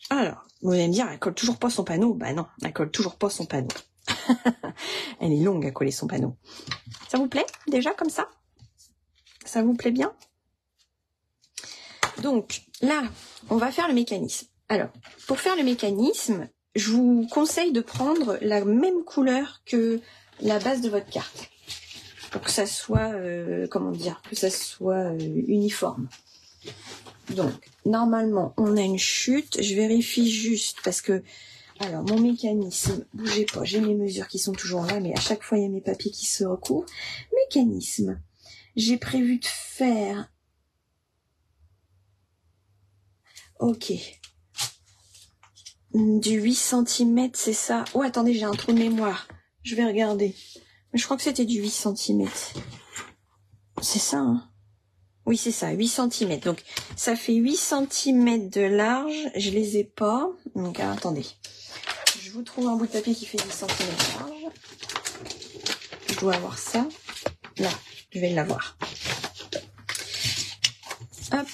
Alors, vous allez me dire, elle colle toujours pas son panneau. Bah non, elle colle toujours pas son panneau. Elle est longue à coller son panneau. Ça vous plaît déjà comme ça? Ça vous plaît bien? Donc là, on va faire le mécanisme. Alors, pour faire le mécanisme, je vous conseille de prendre la même couleur que la base de votre carte. Pour que ça soit, uniforme. Donc, normalement, on a une chute. Je vérifie juste parce que, alors, mon mécanisme, bougez pas, j'ai mes mesures qui sont toujours là, mais à chaque fois, il y a mes papiers qui se recouvrent. Mécanisme. J'ai prévu de faire... Ok. Du 8 cm, c'est ça. Oh, attendez, j'ai un trou de mémoire. Je vais regarder. Mais je crois que c'était du 8 cm. C'est ça, hein? Oui, c'est ça, 8 cm. Donc, ça fait 8 cm de large. Je les ai pas. Donc, attendez. Je vous trouve un bout de papier qui fait 8 cm de large. Je dois avoir ça. Là, je vais l'avoir. Hop.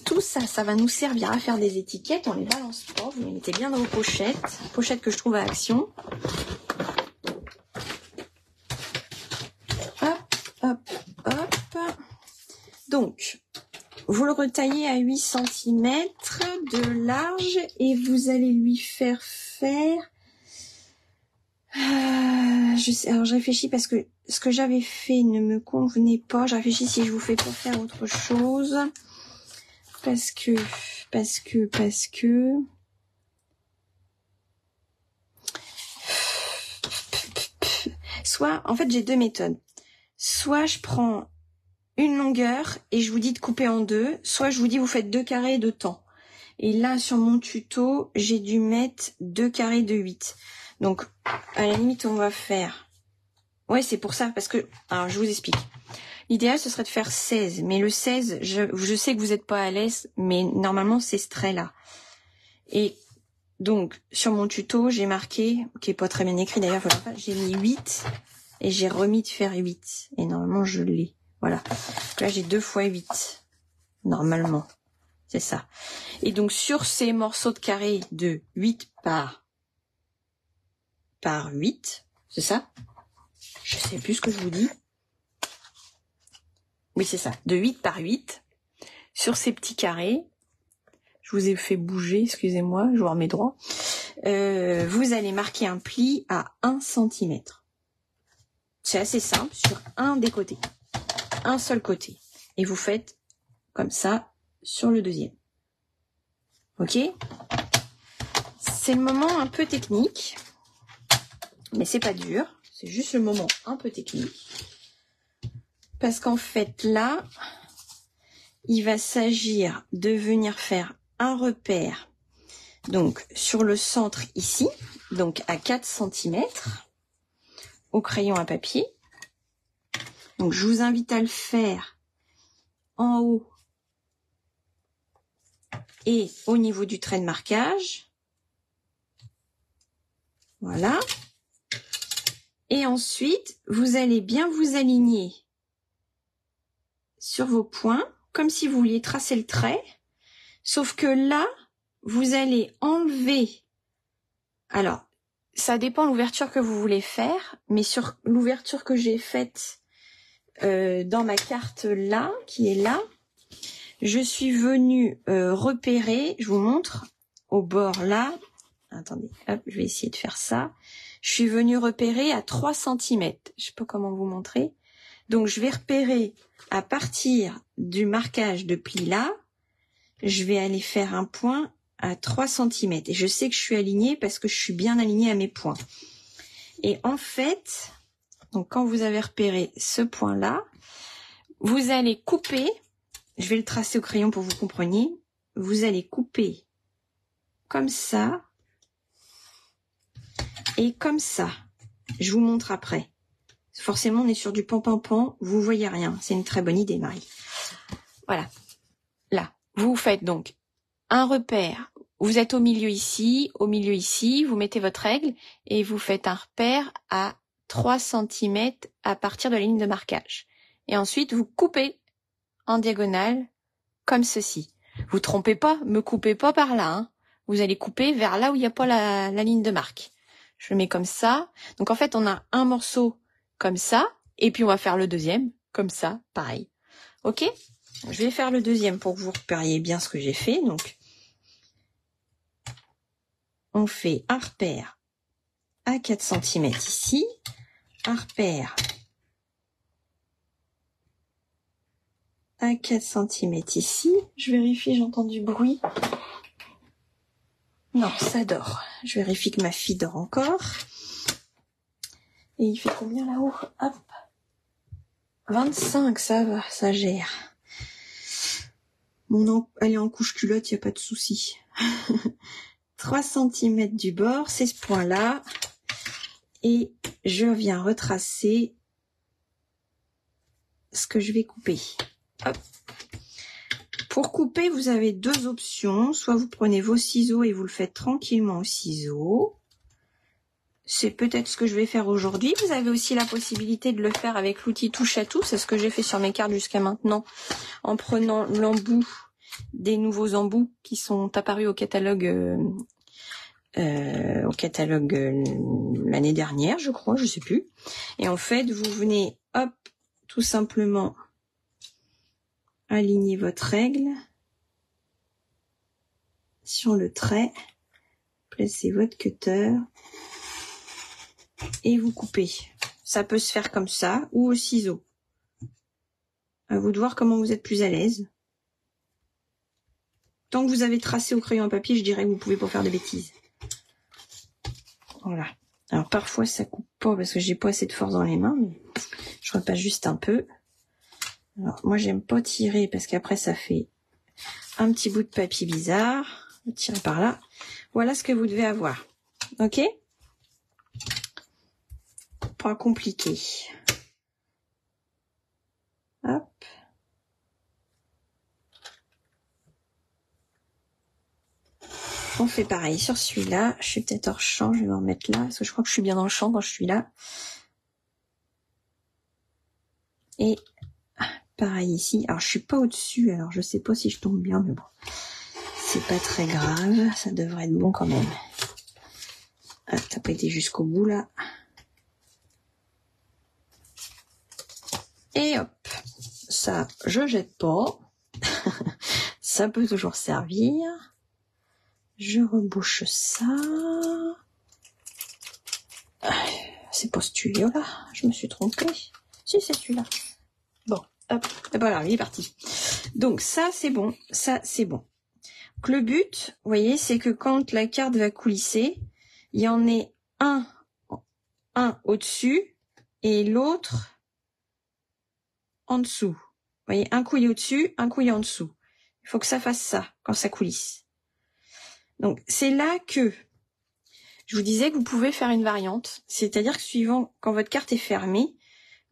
Tout ça, ça va nous servir à faire des étiquettes. On les balance pas. Vous les mettez bien dans vos pochettes. Pochettes que je trouve à Action. Hop, hop, hop. Donc, vous le retaillez à 8 cm de large et vous allez lui faire alors je réfléchis parce que ce que j'avais fait ne me convenait pas. Je réfléchis si je vous fais pas faire autre chose. Parce que... Soit, en fait, j'ai deux méthodes. Soit je prends une longueur et je vous dis de couper en deux, soit je vous dis vous faites 2 carrés de temps. Et là, sur mon tuto, j'ai dû mettre 2 carrés de 8. Donc, à la limite, on va faire... Ouais, c'est pour ça, parce que... Alors, je vous explique. L'idéal, ce serait de faire 16. Mais le 16, je sais que vous n'êtes pas à l'aise, mais normalement, c'est ce trait-là. Et Donc, sur mon tuto, j'ai marqué, qui est pas très bien écrit d'ailleurs, voilà, j'ai mis 8 et j'ai remis de faire 8. Et normalement, je l'ai. Voilà. Donc là, j'ai 2 fois 8. Normalement. C'est ça. Et donc, sur ces morceaux de carré de 8 par 8, c'est ça? Je sais plus ce que je vous dis. Oui, c'est ça. De 8 par 8. Sur ces petits carrés, je vous ai fait bouger, excusez-moi, je vous remets droit. Vous allez marquer un pli à 1 cm. C'est assez simple, sur un des côtés. Un seul côté. Et vous faites comme ça sur le deuxième. Ok? C'est le moment un peu technique, mais c'est pas dur. C'est juste le moment un peu technique. Parce qu'en fait, là, il va s'agir de venir faire un repère, donc sur le centre ici, donc à 4 cm, au crayon à papier. Donc je vous invite à le faire en haut et au niveau du trait de marquage. Voilà. Et ensuite, vous allez bien vous aligner sur vos points, comme si vous vouliez tracer le trait. Sauf que là, vous allez enlever. Alors, ça dépend de l'ouverture que vous voulez faire, mais sur l'ouverture que j'ai faite dans ma carte là, qui est là, je suis venue repérer, je vous montre, au bord là. Attendez, hop, je vais essayer de faire ça. Je suis venue repérer à 3 cm. Je sais pas comment vous montrer. Donc, je vais repérer à partir du marquage de pli là, je vais aller faire un point à 3 cm. Et je sais que je suis alignée parce que je suis bien alignée à mes points. Et en fait, donc quand vous avez repéré ce point-là, vous allez couper, je vais le tracer au crayon pour que vous compreniez, vous allez couper comme ça et comme ça. Je vous montre après. Forcément, on est sur du pan-pan-pan, vous voyez rien. C'est une très bonne idée, Marie. Voilà. Là, vous faites donc un repère. Vous êtes au milieu ici, vous mettez votre règle et vous faites un repère à 3 cm à partir de la ligne de marquage. Et ensuite, vous coupez en diagonale comme ceci. Vous trompez pas, me coupez pas par là. Hein. Vous allez couper vers là où il n'y a pas la ligne de marque. Je le mets comme ça. Donc en fait, on a un morceau comme ça et puis on va faire le deuxième comme ça, pareil. Ok ? Je vais faire le deuxième pour que vous repériez bien ce que j'ai fait. Donc, on fait un repère à 4 cm ici, un repère à 4 cm ici. Je vérifie, j'entends du bruit. Non, ça dort. Je vérifie que ma fille dort encore. Et il fait combien là-haut? Hop. 25, ça va, ça gère. Elle est en couche culotte, il n'y a pas de souci. 3 cm du bord, c'est ce point-là. Et je viens retracer ce que je vais couper. Hop. Pour couper, vous avez deux options. Soit vous prenez vos ciseaux et vous le faites tranquillement au ciseau. C'est peut-être ce que je vais faire aujourd'hui. Vous avez aussi la possibilité de le faire avec l'outil touche à tout. C'est ce que j'ai fait sur mes cartes jusqu'à maintenant en prenant l'embout des nouveaux embouts qui sont apparus au catalogue l'année dernière, je crois, je sais plus. Et en fait, vous venez, hop, tout simplement aligner votre règle sur le trait, placez votre cutter et vous coupez. Ça peut se faire comme ça ou au ciseau. À vous de voir comment vous êtes plus à l'aise. Tant que vous avez tracé au crayon à papier, je dirais que vous pouvez pas faire de bêtises. Voilà. Alors parfois ça coupe pas parce que j'ai pas assez de force dans les mains, mais je repasse juste un peu. Alors moi j'aime pas tirer parce qu'après ça fait un petit bout de papier bizarre. Tirer par là. Voilà ce que vous devez avoir. Ok ? Pas compliqué. Hop. On fait pareil sur celui-là. Je suis peut-être hors champ, je vais me remettre là, parce que je crois que je suis bien dans le champ quand je suis là. Et pareil ici. Alors je suis pas au-dessus, alors je sais pas si je tombe bien, mais bon. C'est pas très grave, ça devrait être bon quand même. Ah, t'as pas été jusqu'au bout là. Et hop, ça je jette pas. Ça peut toujours servir. Je rebouche ça. C'est pas ce tuyau là, je me suis trompée. Si, c'est celui-là. Bon, hop, et voilà, il est parti. Donc ça c'est bon, ça c'est bon. Donc, le but, vous voyez, c'est que quand la carte va coulisser, il y en ait un au-dessus et l'autre en dessous. Vous voyez, un couille au-dessus, un couille en dessous. Il faut que ça fasse ça quand ça coulisse. Donc c'est là que je vous disais que vous pouvez faire une variante, c'est-à-dire que suivant quand votre carte est fermée,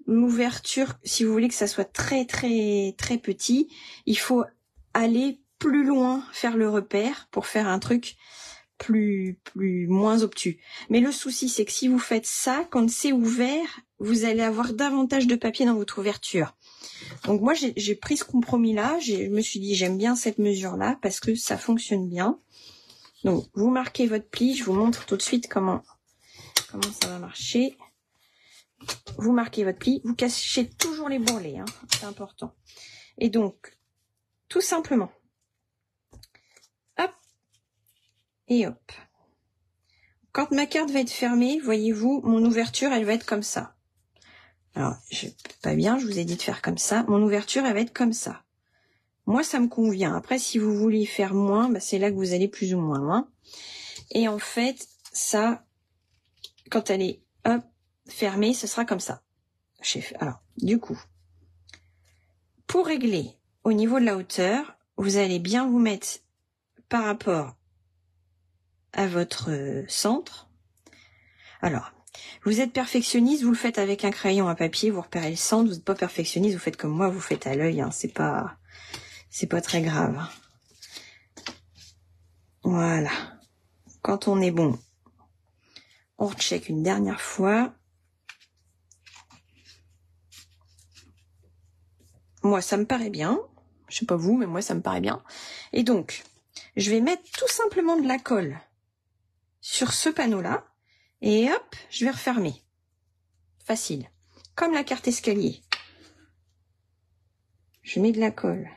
l'ouverture, si vous voulez que ça soit très très très petit, il faut aller plus loin, faire le repère pour faire un truc moins obtus. Mais le souci, c'est que si vous faites ça, quand c'est ouvert, vous allez avoir davantage de papier dans votre ouverture. Donc moi, j'ai pris ce compromis-là. Je me suis dit, j'aime bien cette mesure-là parce que ça fonctionne bien. Donc, vous marquez votre pli. Je vous montre tout de suite comment ça va marcher. Vous marquez votre pli. Vous cachez toujours les bourrelets, hein, c'est important. Et donc, tout simplement, hop, et hop. Quand ma carte va être fermée, voyez-vous, mon ouverture, elle va être comme ça. Alors, pas bien, je vous ai dit de faire comme ça. Mon ouverture, elle va être comme ça. Moi, ça me convient. Après, si vous voulez faire moins, bah, c'est là que vous allez plus ou moins loin. Et en fait, ça, quand elle est hop, fermée, ce sera comme ça. Alors, du coup, pour régler au niveau de la hauteur, vous allez bien vous mettre par rapport à votre centre. Alors, vous êtes perfectionniste, vous le faites avec un crayon à papier, vous repérez le centre. Vous n'êtes pas perfectionniste, vous faites comme moi, vous faites à l'œil, hein, c'est pas très grave. Voilà. Quand on est bon, on recheck une dernière fois. Moi, ça me paraît bien. Je sais pas vous, mais moi, ça me paraît bien. Et donc, je vais mettre tout simplement de la colle sur ce panneau-là. Et hop, je vais refermer. Facile. Comme la carte escalier. Je mets de la colle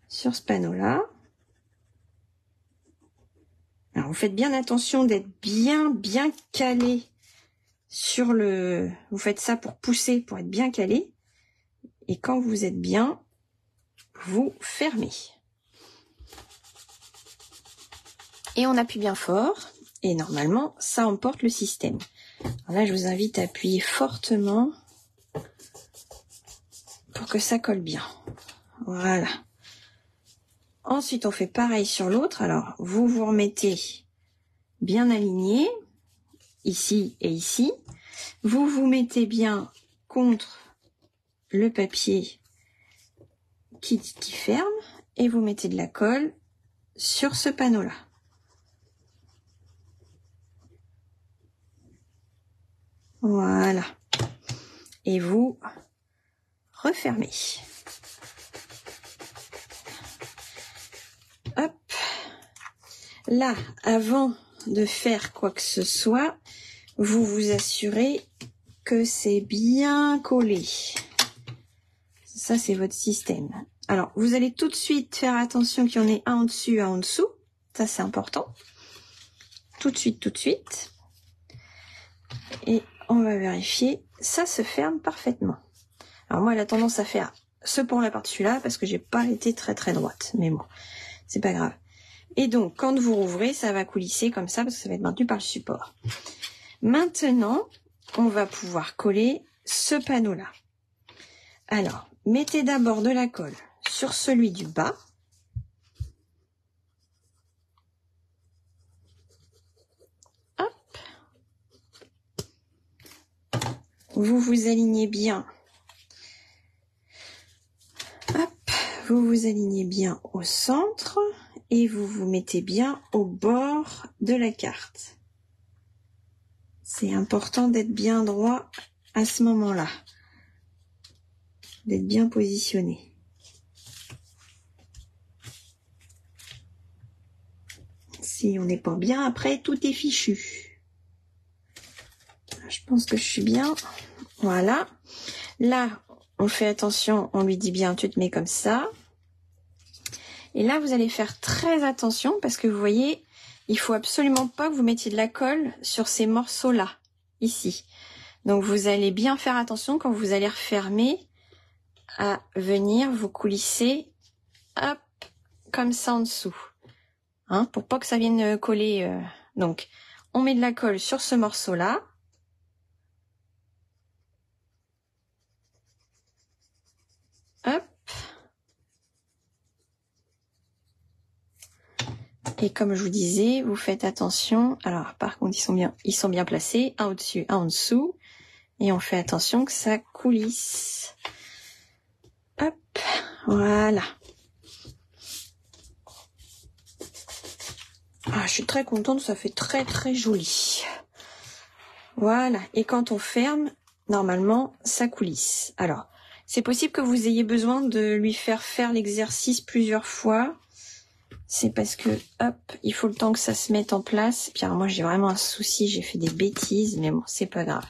sur ce panneau-là. Alors, vous faites bien attention d'être bien calé sur le... Vous faites ça pour pousser, pour être bien calé. Et quand vous êtes bien, vous fermez. Et on appuie bien fort. Et normalement, ça emporte le système. Alors là, je vous invite à appuyer fortement pour que ça colle bien. Voilà. Ensuite, on fait pareil sur l'autre. Alors, vous vous remettez bien aligné, ici et ici. Vous vous mettez bien contre le papier qui ferme et vous mettez de la colle sur ce panneau-là. Voilà. Et vous refermez. Hop. Là, avant de faire quoi que ce soit, vous vous assurez que c'est bien collé. Ça, c'est votre système. Alors, vous allez tout de suite faire attention qu'il y en ait un en dessus, un en dessous. Ça, c'est important. Tout de suite. Et on va vérifier. Ça se ferme parfaitement. Alors, moi, elle a tendance à faire ce pan-là par-dessus là parce que j'ai pas été très droite. Mais bon, c'est pas grave. Et donc, quand vous rouvrez, ça va coulisser comme ça parce que ça va être maintenu par le support. Maintenant, on va pouvoir coller ce panneau-là. Alors, mettez d'abord de la colle sur celui du bas. Hop. Vous vous alignez bien. Hop. Vous vous alignez bien au centre. et vous vous mettez bien au bord de la carte. C'est important d'être bien droit à ce moment-là, d'être bien positionné. Si on n'est pas bien, après, tout est fichu. Je pense que je suis bien. Voilà. Là, on fait attention, on lui dit bien, tu te mets comme ça. Et là, vous allez faire très attention parce que vous voyez, il faut absolument pas que vous mettiez de la colle sur ces morceaux-là, ici. Donc, vous allez bien faire attention quand vous allez refermer à venir vous coulisser, hop, comme ça en dessous. Hein, pour pas que ça vienne coller. Donc, on met de la colle sur ce morceau-là. Hop. Et comme je vous disais, vous faites attention. Alors, par contre, ils sont bien placés, un au-dessus, un en dessous. Et on fait attention que ça coulisse. Hop, voilà. Ah, je suis très contente, ça fait très très joli. Voilà, et quand on ferme, normalement, ça coulisse. Alors, c'est possible que vous ayez besoin de lui faire l'exercice plusieurs fois. C'est parce que, hop, il faut le temps que ça se mette en place. Et puis alors moi, j'ai vraiment un souci, j'ai fait des bêtises, mais bon, c'est pas grave.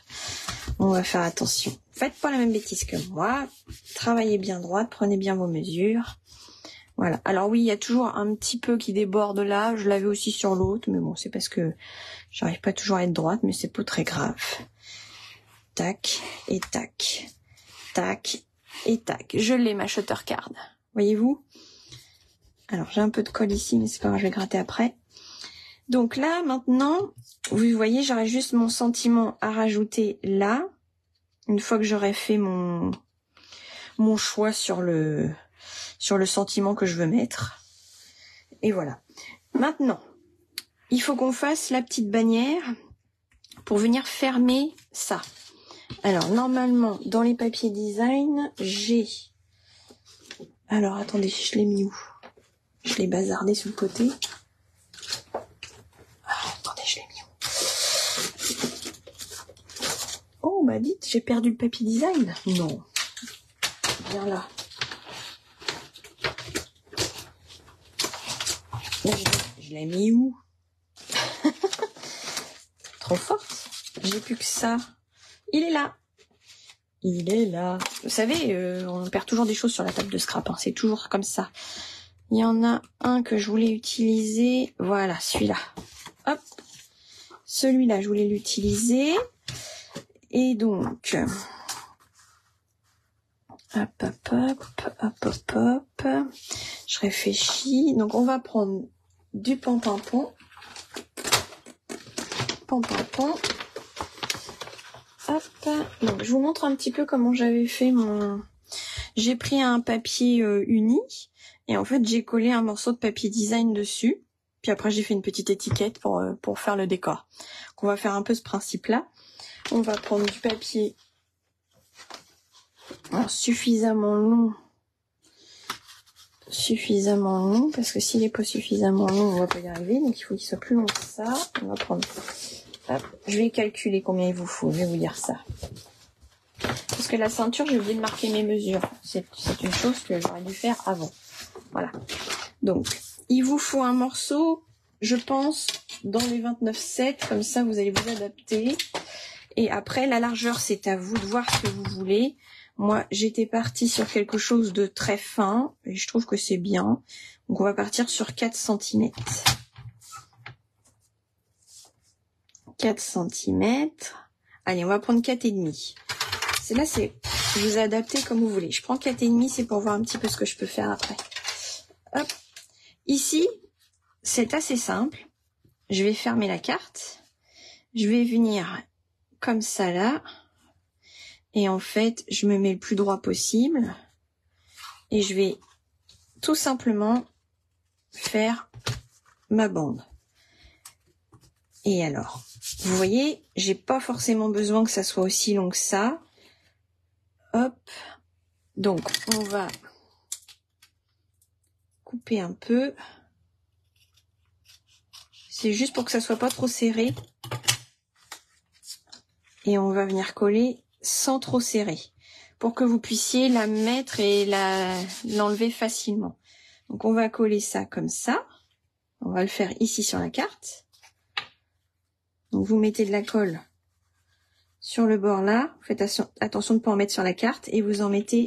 On va faire attention. Faites pas la même bêtise que moi. Travaillez bien droite, prenez bien vos mesures. Voilà. Alors oui, il y a toujours un petit peu qui déborde là. Je l'avais aussi sur l'autre, mais bon, c'est parce que j'arrive pas toujours à être droite, mais c'est pas très grave. Tac, et tac. Tac, et tac. Je l'ai, ma shutter card. Voyez-vous? Alors, j'ai un peu de colle ici, mais c'est pas grave, je vais gratter après. Donc là, maintenant, vous voyez, j'aurai juste mon sentiment à rajouter là, une fois que j'aurai fait mon choix sur le sentiment que je veux mettre. Et voilà. Maintenant, il faut qu'on fasse la petite bannière pour venir fermer ça. Alors, normalement, dans les papiers design, j'ai... Alors, attendez, je l'ai mis où? Je l'ai bazardé sur le côté. Ah, attendez, je l'ai mis où? Oh, bah dites, j'ai perdu le papier design. Non. Viens là. Je l'ai mis où? Trop forte. J'ai plus que ça. Il est là. Il est là. Vous savez, on perd toujours des choses sur la table de scrap. Hein. C'est toujours comme ça. Il y en a un que je voulais utiliser. Voilà, celui-là. Hop. Celui-là, je voulais l'utiliser. Et donc... Hop, hop, hop, hop, hop, hop. Je réfléchis. Donc, on va prendre du pan-pan-pan. Pan-pan-pan. Hop. Donc, je vous montre un petit peu comment j'avais fait mon... J'ai pris un papier uni. Et en fait, j'ai collé un morceau de papier design dessus. Puis après, j'ai fait une petite étiquette pour faire le décor. Donc, on va faire un peu ce principe-là. On va prendre du papier suffisamment long, parce que s'il n'est pas suffisamment long, on va pas y arriver. Donc, il faut qu'il soit plus long que ça. On va prendre... Hop, je vais calculer combien il vous faut. Je vais vous dire ça. Parce que la ceinture, j'ai oublié de marquer mes mesures. C'est une chose que j'aurais dû faire avant. Voilà. Donc, il vous faut un morceau, je pense, dans les 29,7. Comme ça, vous allez vous adapter. Et après, la largeur, c'est à vous de voir ce que vous voulez. Moi, j'étais partie sur quelque chose de très fin. Et je trouve que c'est bien. Donc, on va partir sur 4 cm. 4 cm. Allez, on va prendre 4,5. Là, vous adaptez comme vous voulez. Je prends 4,5, c'est pour voir un petit peu ce que je peux faire après. Hop. Ici, c'est assez simple. Je vais fermer la carte. Je vais venir comme ça là. Et en fait, je me mets le plus droit possible. Et je vais tout simplement faire ma bande. Et alors, vous voyez, j'ai pas forcément besoin que ça soit aussi long que ça. Hop. Donc, on va couper un peu. C'est juste pour que ça soit pas trop serré. Et on va venir coller sans trop serrer. Pour que vous puissiez la mettre et l'enlever facilement. Donc on va coller ça comme ça. On va le faire ici sur la carte. Donc vous mettez de la colle sur le bord là. Faites attention de ne pas en mettre sur la carte. Et vous en mettez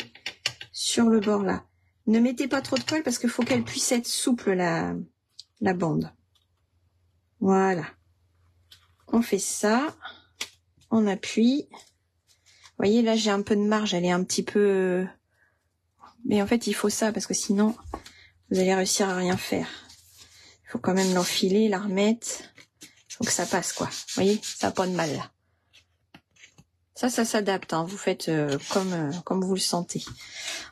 sur le bord là. Ne mettez pas trop de colle parce qu'il faut qu'elle puisse être souple la bande. Voilà. On fait ça. On appuie. Vous voyez, là, j'ai un peu de marge. Elle est un petit peu... Mais en fait, il faut ça parce que sinon, vous allez réussir à rien faire. Il faut quand même l'enfiler, la remettre. Il faut que ça passe, quoi. Vous voyez, ça n'a pas de mal, là. Ça s'adapte. Hein. Vous faites comme vous le sentez.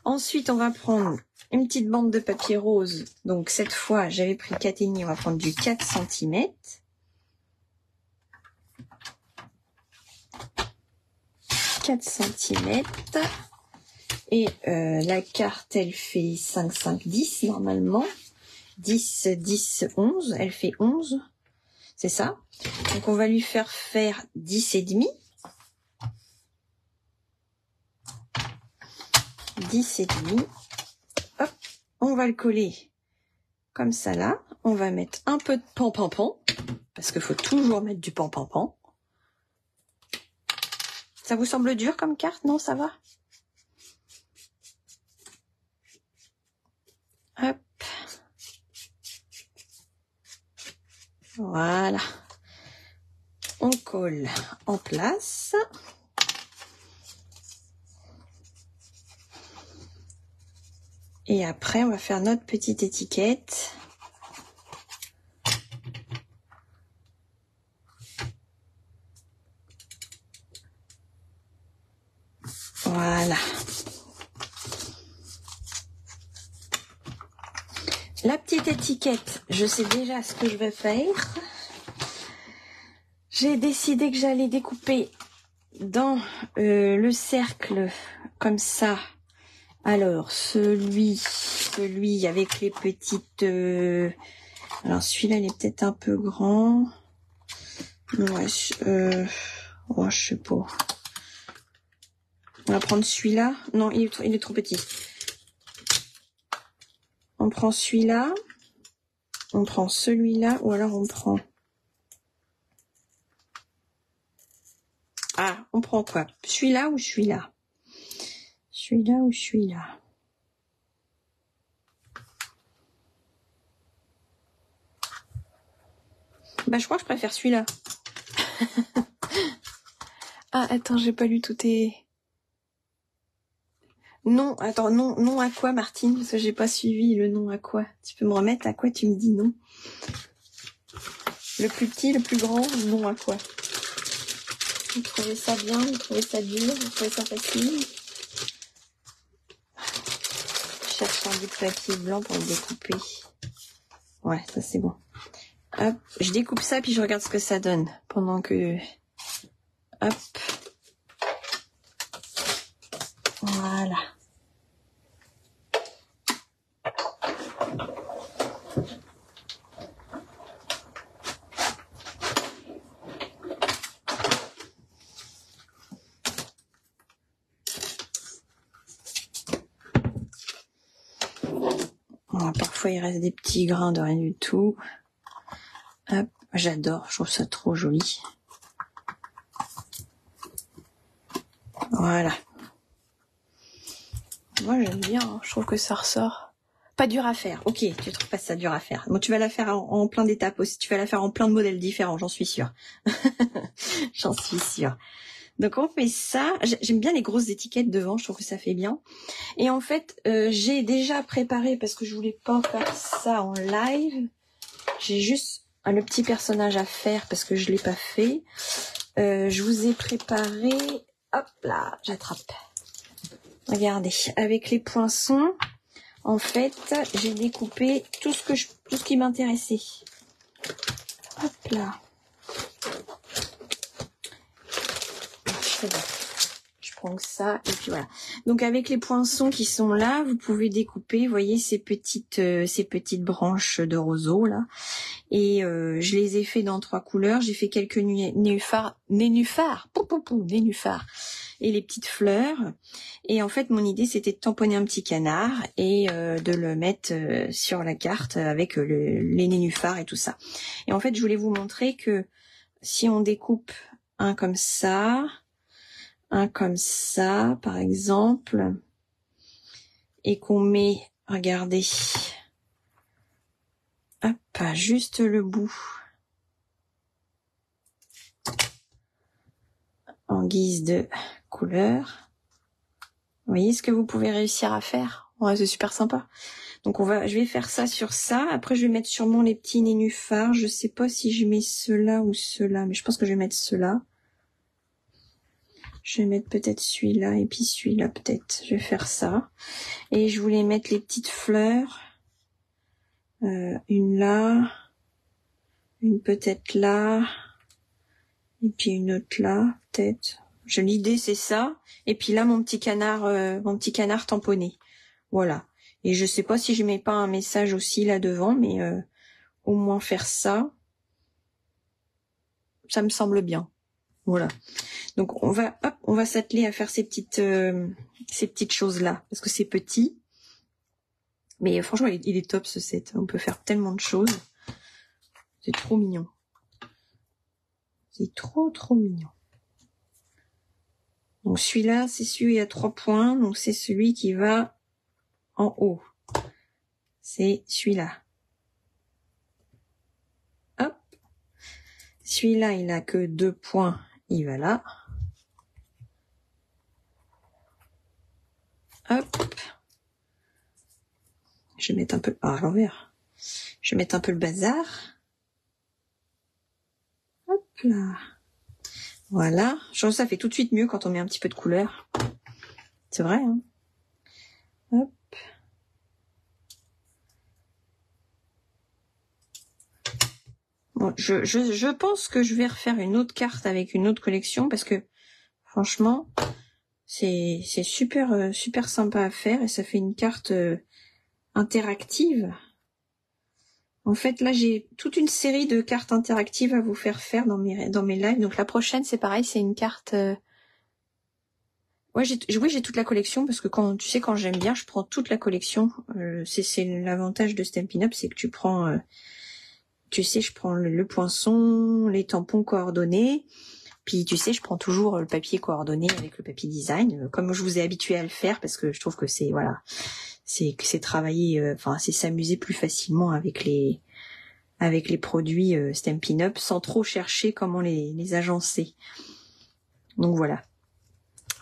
Ensuite, on va prendre une petite bande de papier rose. Donc, cette fois, j'avais pris 4,5. On va prendre du 4 cm. Et la carte elle fait 5, 5, 10 normalement, 10, 10, 11, elle fait 11, c'est ça. Donc on va lui faire 10 et demi, 10 et demi, hop, on va le coller comme ça là, on va mettre un peu de pan-pan-pan, parce qu'il faut toujours mettre du pan-pan-pan. Ça vous semble dur comme carte? Non, ça va? Hop. Voilà. On colle en place. Et après, on va faire notre petite étiquette. Voilà. La petite étiquette, je sais déjà ce que je vais faire. J'ai décidé que j'allais découper dans le cercle comme ça. Alors, celui avec les petites... alors, celui-là, il est peut-être un peu grand. Ouais, oh, je sais pas. On va prendre celui-là. Non, il est trop petit. On prend celui-là. On prend celui-là. Ou alors on prend... Ah, on prend quoi? Celui-là ou celui-là? Celui-là ou celui-là? Bah, je crois que je préfère celui-là. Ah, attends, j'ai pas lu tout tes... Non, attends, non à quoi, Martine? Parce que j'ai pas suivi le nom à quoi. Tu peux me remettre à quoi tu me dis non? Le plus petit, le plus grand, non à quoi? Vous trouvez ça bien? Vous trouvez ça dur? Vous trouvez ça facile? Je cherche un bout de papier blanc pour le découper. Ouais, ça c'est bon. Hop, je découpe ça puis je regarde ce que ça donne pendant que... Hop. Voilà. Parfois il reste des petits grains de rien du tout. Hop, j'adore, je trouve ça trop joli. Voilà. Moi j'aime bien, hein. Je trouve que ça ressort. Pas dur à faire. Ok, tu trouves pas ça dur à faire. Bon, tu vas la faire en plein d'étapes aussi. Tu vas la faire en plein de modèles différents, j'en suis sûre. J'en suis sûre. Donc on fait ça. J'aime bien les grosses étiquettes devant, je trouve que ça fait bien. Et en fait, j'ai déjà préparé, parce que je voulais pas faire ça en live. J'ai juste le petit personnage à faire parce que je l'ai pas fait. Je vous ai préparé... Hop là, j'attrape. Regardez, avec les poinçons, en fait, j'ai découpé tout ce qui m'intéressait. Hop là. C'est bon. Je prends que ça et puis voilà. Donc avec les poinçons qui sont là, vous pouvez découper, vous voyez ces petites branches de roseau là. Et je les ai fait dans 3 couleurs. J'ai fait quelques nénuphars, et les petites fleurs. Et en fait, mon idée, c'était de tamponner un petit canard et de le mettre sur la carte avec les nénuphars et tout ça. Et en fait, je voulais vous montrer que si on découpe un comme ça, par exemple, et qu'on met, regardez, hop, juste le bout en guise de couleur. Vous voyez ce que vous pouvez réussir à faire? Ouais, c'est super sympa. Donc je vais faire ça sur ça. Après, je vais mettre sûrement les petits nénuphars. Je sais pas si je mets ceux-là ou ceux-là, mais je pense que je vais mettre ceux-là. Je vais mettre peut-être celui-là et puis celui-là peut-être. Je vais faire ça. Et je voulais mettre les petites fleurs. Une là, une peut-être là, et puis une autre là, peut-être. L'idée c'est ça. Et puis là mon petit canard tamponné. Voilà. Et je sais pas si je mets pas un message aussi là devant, mais au moins faire ça, ça me semble bien. Voilà. Donc on va s'atteler à faire ces petites choses là, parce que c'est petit. Mais franchement, il est top ce set. On peut faire tellement de choses. C'est trop mignon. C'est trop mignon. Donc celui-là, c'est celui à 3 points. Donc c'est celui qui va en haut. C'est celui-là. Hop. Celui-là, il a que 2 points. Il va là. Hop. Je vais mettre un peu à l'envers. Je vais mettre un peu le bazar. Hop là. Voilà. Je trouve que ça fait tout de suite mieux quand on met un petit peu de couleur. C'est vrai, hein. Hop. Bon, je pense que je vais refaire une autre carte avec une autre collection parce que franchement, c'est super sympa à faire et ça fait une carte interactive. En fait, là, j'ai toute une série de cartes interactives à vous faire dans mes lives. Donc la prochaine, c'est pareil, c'est une carte. Ouais, j'ai toute la collection parce que quand j'aime bien, je prends toute la collection. C'est l'avantage de Stampin' Up, c'est que tu prends. Je prends le poinçon, les tampons coordonnés. Puis je prends toujours le papier coordonné avec le papier design, comme je vous ai habitué à le faire, parce que je trouve que c'est travailler, c'est s'amuser plus facilement avec les produits Stampin' Up, sans trop chercher comment les agencer. Donc voilà.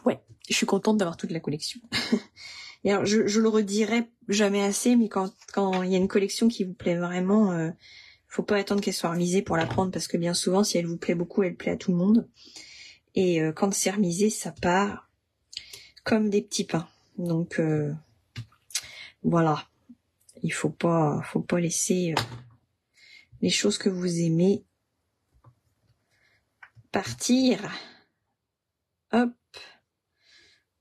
Ouais, je suis contente d'avoir toute la collection. Et alors je le redirai jamais assez, mais quand il y a une collection qui vous plaît vraiment, faut pas attendre qu'elle soit remisée pour la prendre, parce que bien souvent, si elle vous plaît beaucoup, elle plaît à tout le monde. Et quand c'est remisé, ça part comme des petits pains. Donc voilà, il faut pas laisser les choses que vous aimez partir. Hop.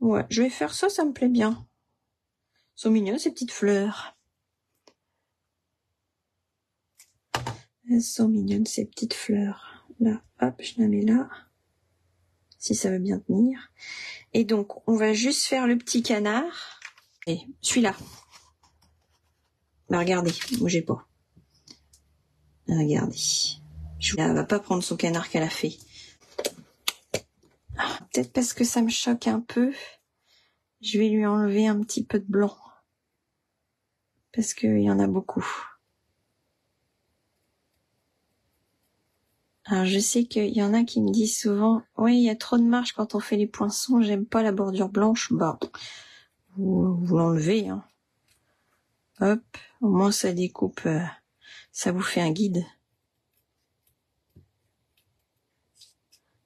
Ouais, je vais faire ça, ça me plaît bien. Elles sont mignonnes ces petites fleurs. Elles sont mignonnes ces petites fleurs. Là, hop, je la mets là. Si ça veut bien tenir. Et donc, on va juste faire le petit canard. Et celui-là. Bah regardez, bougez pas. Regardez. Elle va pas prendre son canard qu'elle a fait. Peut-être parce que ça me choque un peu. Je vais lui enlever un petit peu de blanc. Parce qu'il y en a beaucoup. Alors je sais qu'il y en a qui me disent souvent « Oui, il y a trop de marge quand on fait les poinçons, j'aime pas la bordure blanche. » Bah, vous l'enlevez, hein. Hop, au moins ça découpe, ça vous fait un guide.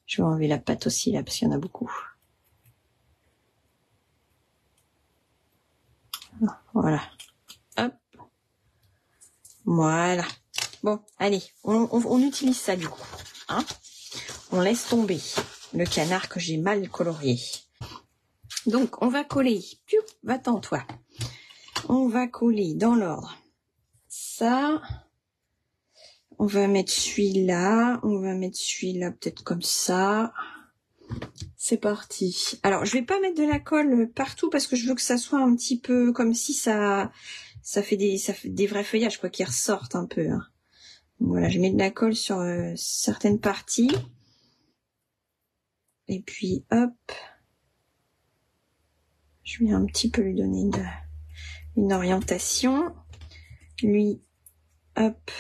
Je vais enlever la pâte aussi là, parce qu'il y en a beaucoup. Voilà. Hop. Voilà. Bon, allez, on utilise ça du coup. Hein, on laisse tomber le canard que j'ai mal colorié. Donc, on va coller. Piou, va-t'en toi. On va coller dans l'ordre. Ça, On va mettre celui-là. On va mettre celui-là peut-être comme ça. C'est parti. Alors, je vais pas mettre de la colle partout parce que je veux que ça soit un petit peu comme si ça fait des vrais feuillages, quoi, qui ressortent un peu. Hein. Donc, voilà, je mets de la colle sur certaines parties. Et puis, hop. Je vais un petit peu lui donner une orientation. Lui, hop.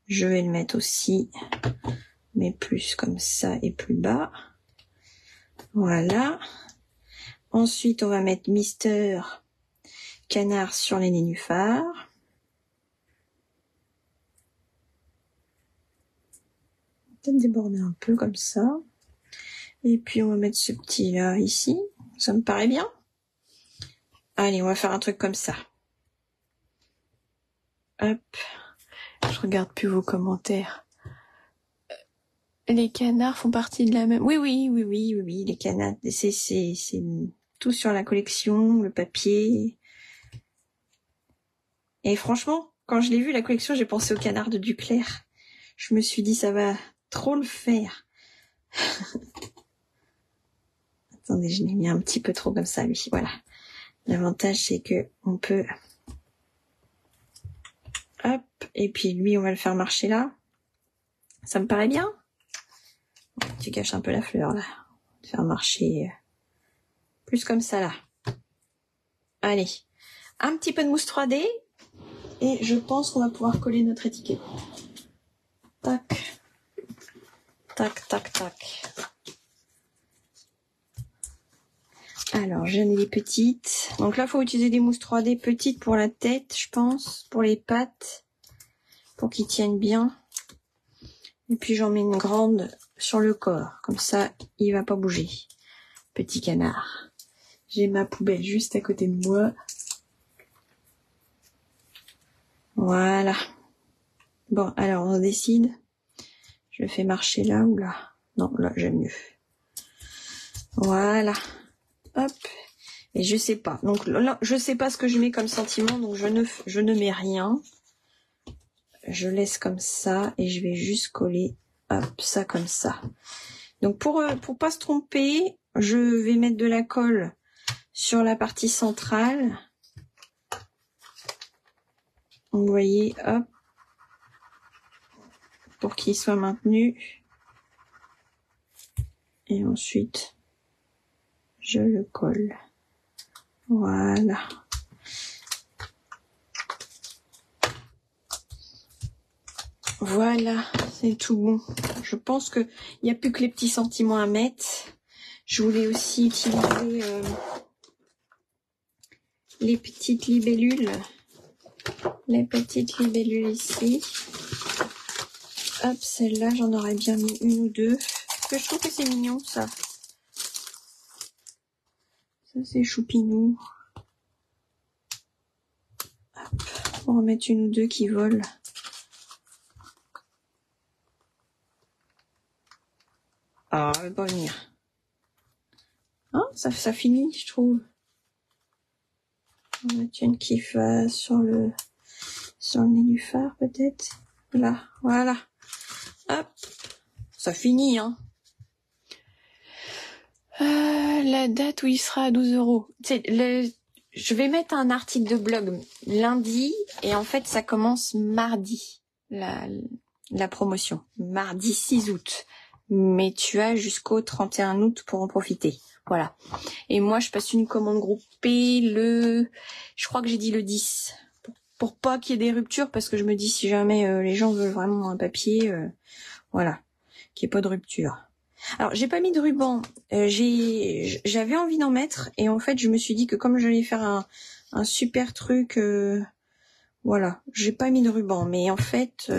Je vais le mettre aussi, mais plus comme ça et plus bas. Voilà. Ensuite, on va mettre Mister Canard sur les nénuphars. Peut-être déborder un peu comme ça. Et puis, on va mettre ce petit-là ici. Ça me paraît bien. Allez, on va faire un truc comme ça. Hop. Je regarde plus vos commentaires. Les canards font partie de la même... Oui, les canards. C'est tout sur la collection, le papier. Et franchement, quand je l'ai vu, la collection, j'ai pensé au canard de Duclerc. Je me suis dit, ça va trop le faire. Attendez, je l'ai mis un petit peu trop comme ça, lui. Voilà. L'avantage, c'est que on peut... Hop. Et puis, lui, on va le faire marcher là. Ça me paraît bien. Tu caches un peu la fleur, là. Faire marcher plus comme ça, là. Allez. Un petit peu de mousse 3D. Et je pense qu'on va pouvoir coller notre étiquette. Tac. Tac, tac, tac. Alors, j'en ai des petites. Donc là, il faut utiliser des mousses 3D petites pour la tête, je pense. Pour les pattes. Pour qu'ils tiennent bien. Et puis, j'en mets une grande sur le corps. Comme ça, il va pas bouger. Petit canard. J'ai ma poubelle juste à côté de moi. Voilà. Bon, alors, on décide. Je le fais marcher là ou là? Non, là, j'aime mieux. Voilà. Hop. Et je sais pas. Donc là, je sais pas ce que je mets comme sentiment, donc je ne mets rien. Je laisse comme ça et je vais juste coller, hop, ça comme ça. Donc pour pas se tromper, je vais mettre de la colle sur la partie centrale. Vous voyez, hop, pour qu'il soit maintenu. Et ensuite, je le colle. Voilà. Voilà, c'est tout bon. Je pense que il n'y a plus que les petits sentiments à mettre. Je voulais aussi utiliser les petites libellules. Les petites libellules ici. Hop, celle-là, j'en aurais bien mis une ou deux. Parce que je trouve que c'est mignon, ça. Ça, c'est choupinou. Hop, on va mettre une ou deux qui volent. Ah, elle va pas venir. Hein, ça finit, je trouve. On va mettre une qui va sur le nénuphar, peut-être. Là, voilà. Hop. Ça finit, hein. La date où il sera à 12 €. Je vais mettre un article de blog lundi, et en fait, ça commence mardi, la promotion. Mardi 6 août. Mais tu as jusqu'au 31 août pour en profiter. Voilà. Et moi, je passe une commande groupée je crois que j'ai dit le 10. Pour pas qu'il y ait des ruptures, parce que je me dis si jamais les gens veulent vraiment un papier, voilà, qu'il n'y ait pas de rupture. Alors, j'ai pas mis de ruban. J'avais envie d'en mettre, et en fait, je me suis dit que comme j'allais faire un super truc, voilà, j'ai pas mis de ruban. Mais en fait,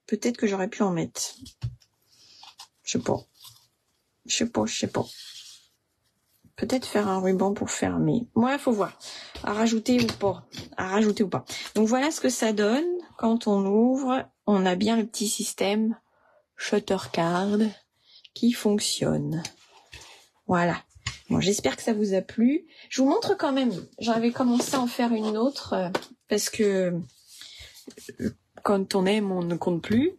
peut-être que j'aurais pu en mettre. Je sais pas. Peut-être faire un ruban pour fermer. Ouais, faut voir. À rajouter ou pas. Donc voilà ce que ça donne. Quand on ouvre, on a bien le petit système Shuttercard qui fonctionne. Voilà. Bon, j'espère que ça vous a plu. Je vous montre quand même. J'avais commencé à en faire une autre parce que quand on aime, on ne compte plus.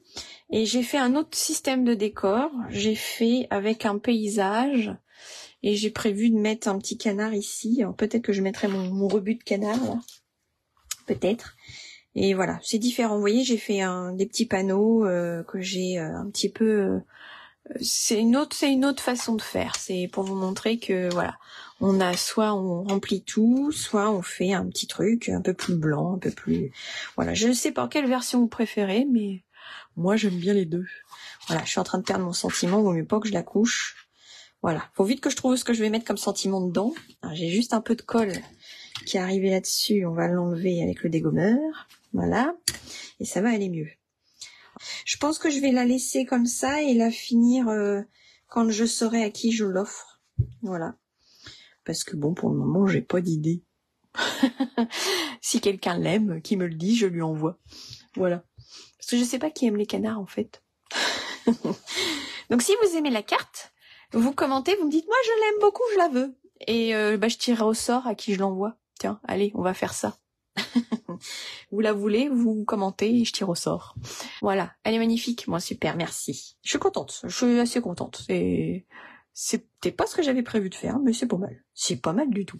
Et j'ai fait un autre système de décor. J'ai fait avec un paysage. Et j'ai prévu de mettre un petit canard ici. Alors peut-être que je mettrai mon rebut de canard, là. Peut-être. Et voilà, c'est différent. Vous voyez, j'ai fait des petits panneaux que j'ai un petit peu... c'est une autre façon de faire. C'est pour vous montrer que, voilà, on a soit on remplit tout, soit on fait un petit truc un peu plus blanc, un peu plus... Voilà, je ne sais pas quelle version vous préférez, mais moi j'aime bien les deux. Voilà, je suis en train de perdre mon sentiment, vaut mieux pas que je la couche. Voilà, faut vite que je trouve ce que je vais mettre comme sentiment dedans. J'ai juste un peu de colle qui est arrivé là-dessus, on va l'enlever avec le dégommeur. Voilà, et ça va aller mieux. Je pense que je vais la laisser comme ça et la finir quand je saurai à qui je l'offre. Voilà. Parce que bon, pour le moment, j'ai pas d'idée. Si quelqu'un l'aime, qui me le dit, je lui envoie. Voilà. Parce que je sais pas qui aime les canards, en fait. Donc si vous aimez la carte, vous commentez, vous me dites, moi je l'aime beaucoup, je la veux. Et je tirerai au sort à qui je l'envoie. Tiens, allez, on va faire ça. Vous la voulez, vous commentez et je tire au sort. Voilà, elle est magnifique. Moi, super, merci. Je suis contente, je suis assez contente. C'était pas ce que j'avais prévu de faire, mais c'est pas mal. C'est pas mal du tout.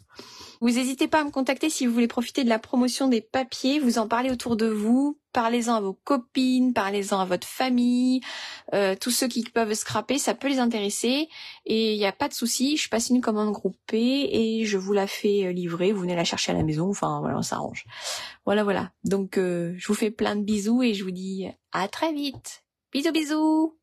Vous n'hésitez pas à me contacter si vous voulez profiter de la promotion des papiers, vous en parlez autour de vous, parlez-en à vos copines, parlez-en à votre famille, tous ceux qui peuvent scraper, ça peut les intéresser. Et il n'y a pas de souci, je passe une commande groupée et je vous la fais livrer, vous venez la chercher à la maison, enfin voilà, on s'arrange. Voilà. Donc je vous fais plein de bisous et je vous dis à très vite. Bisous bisous.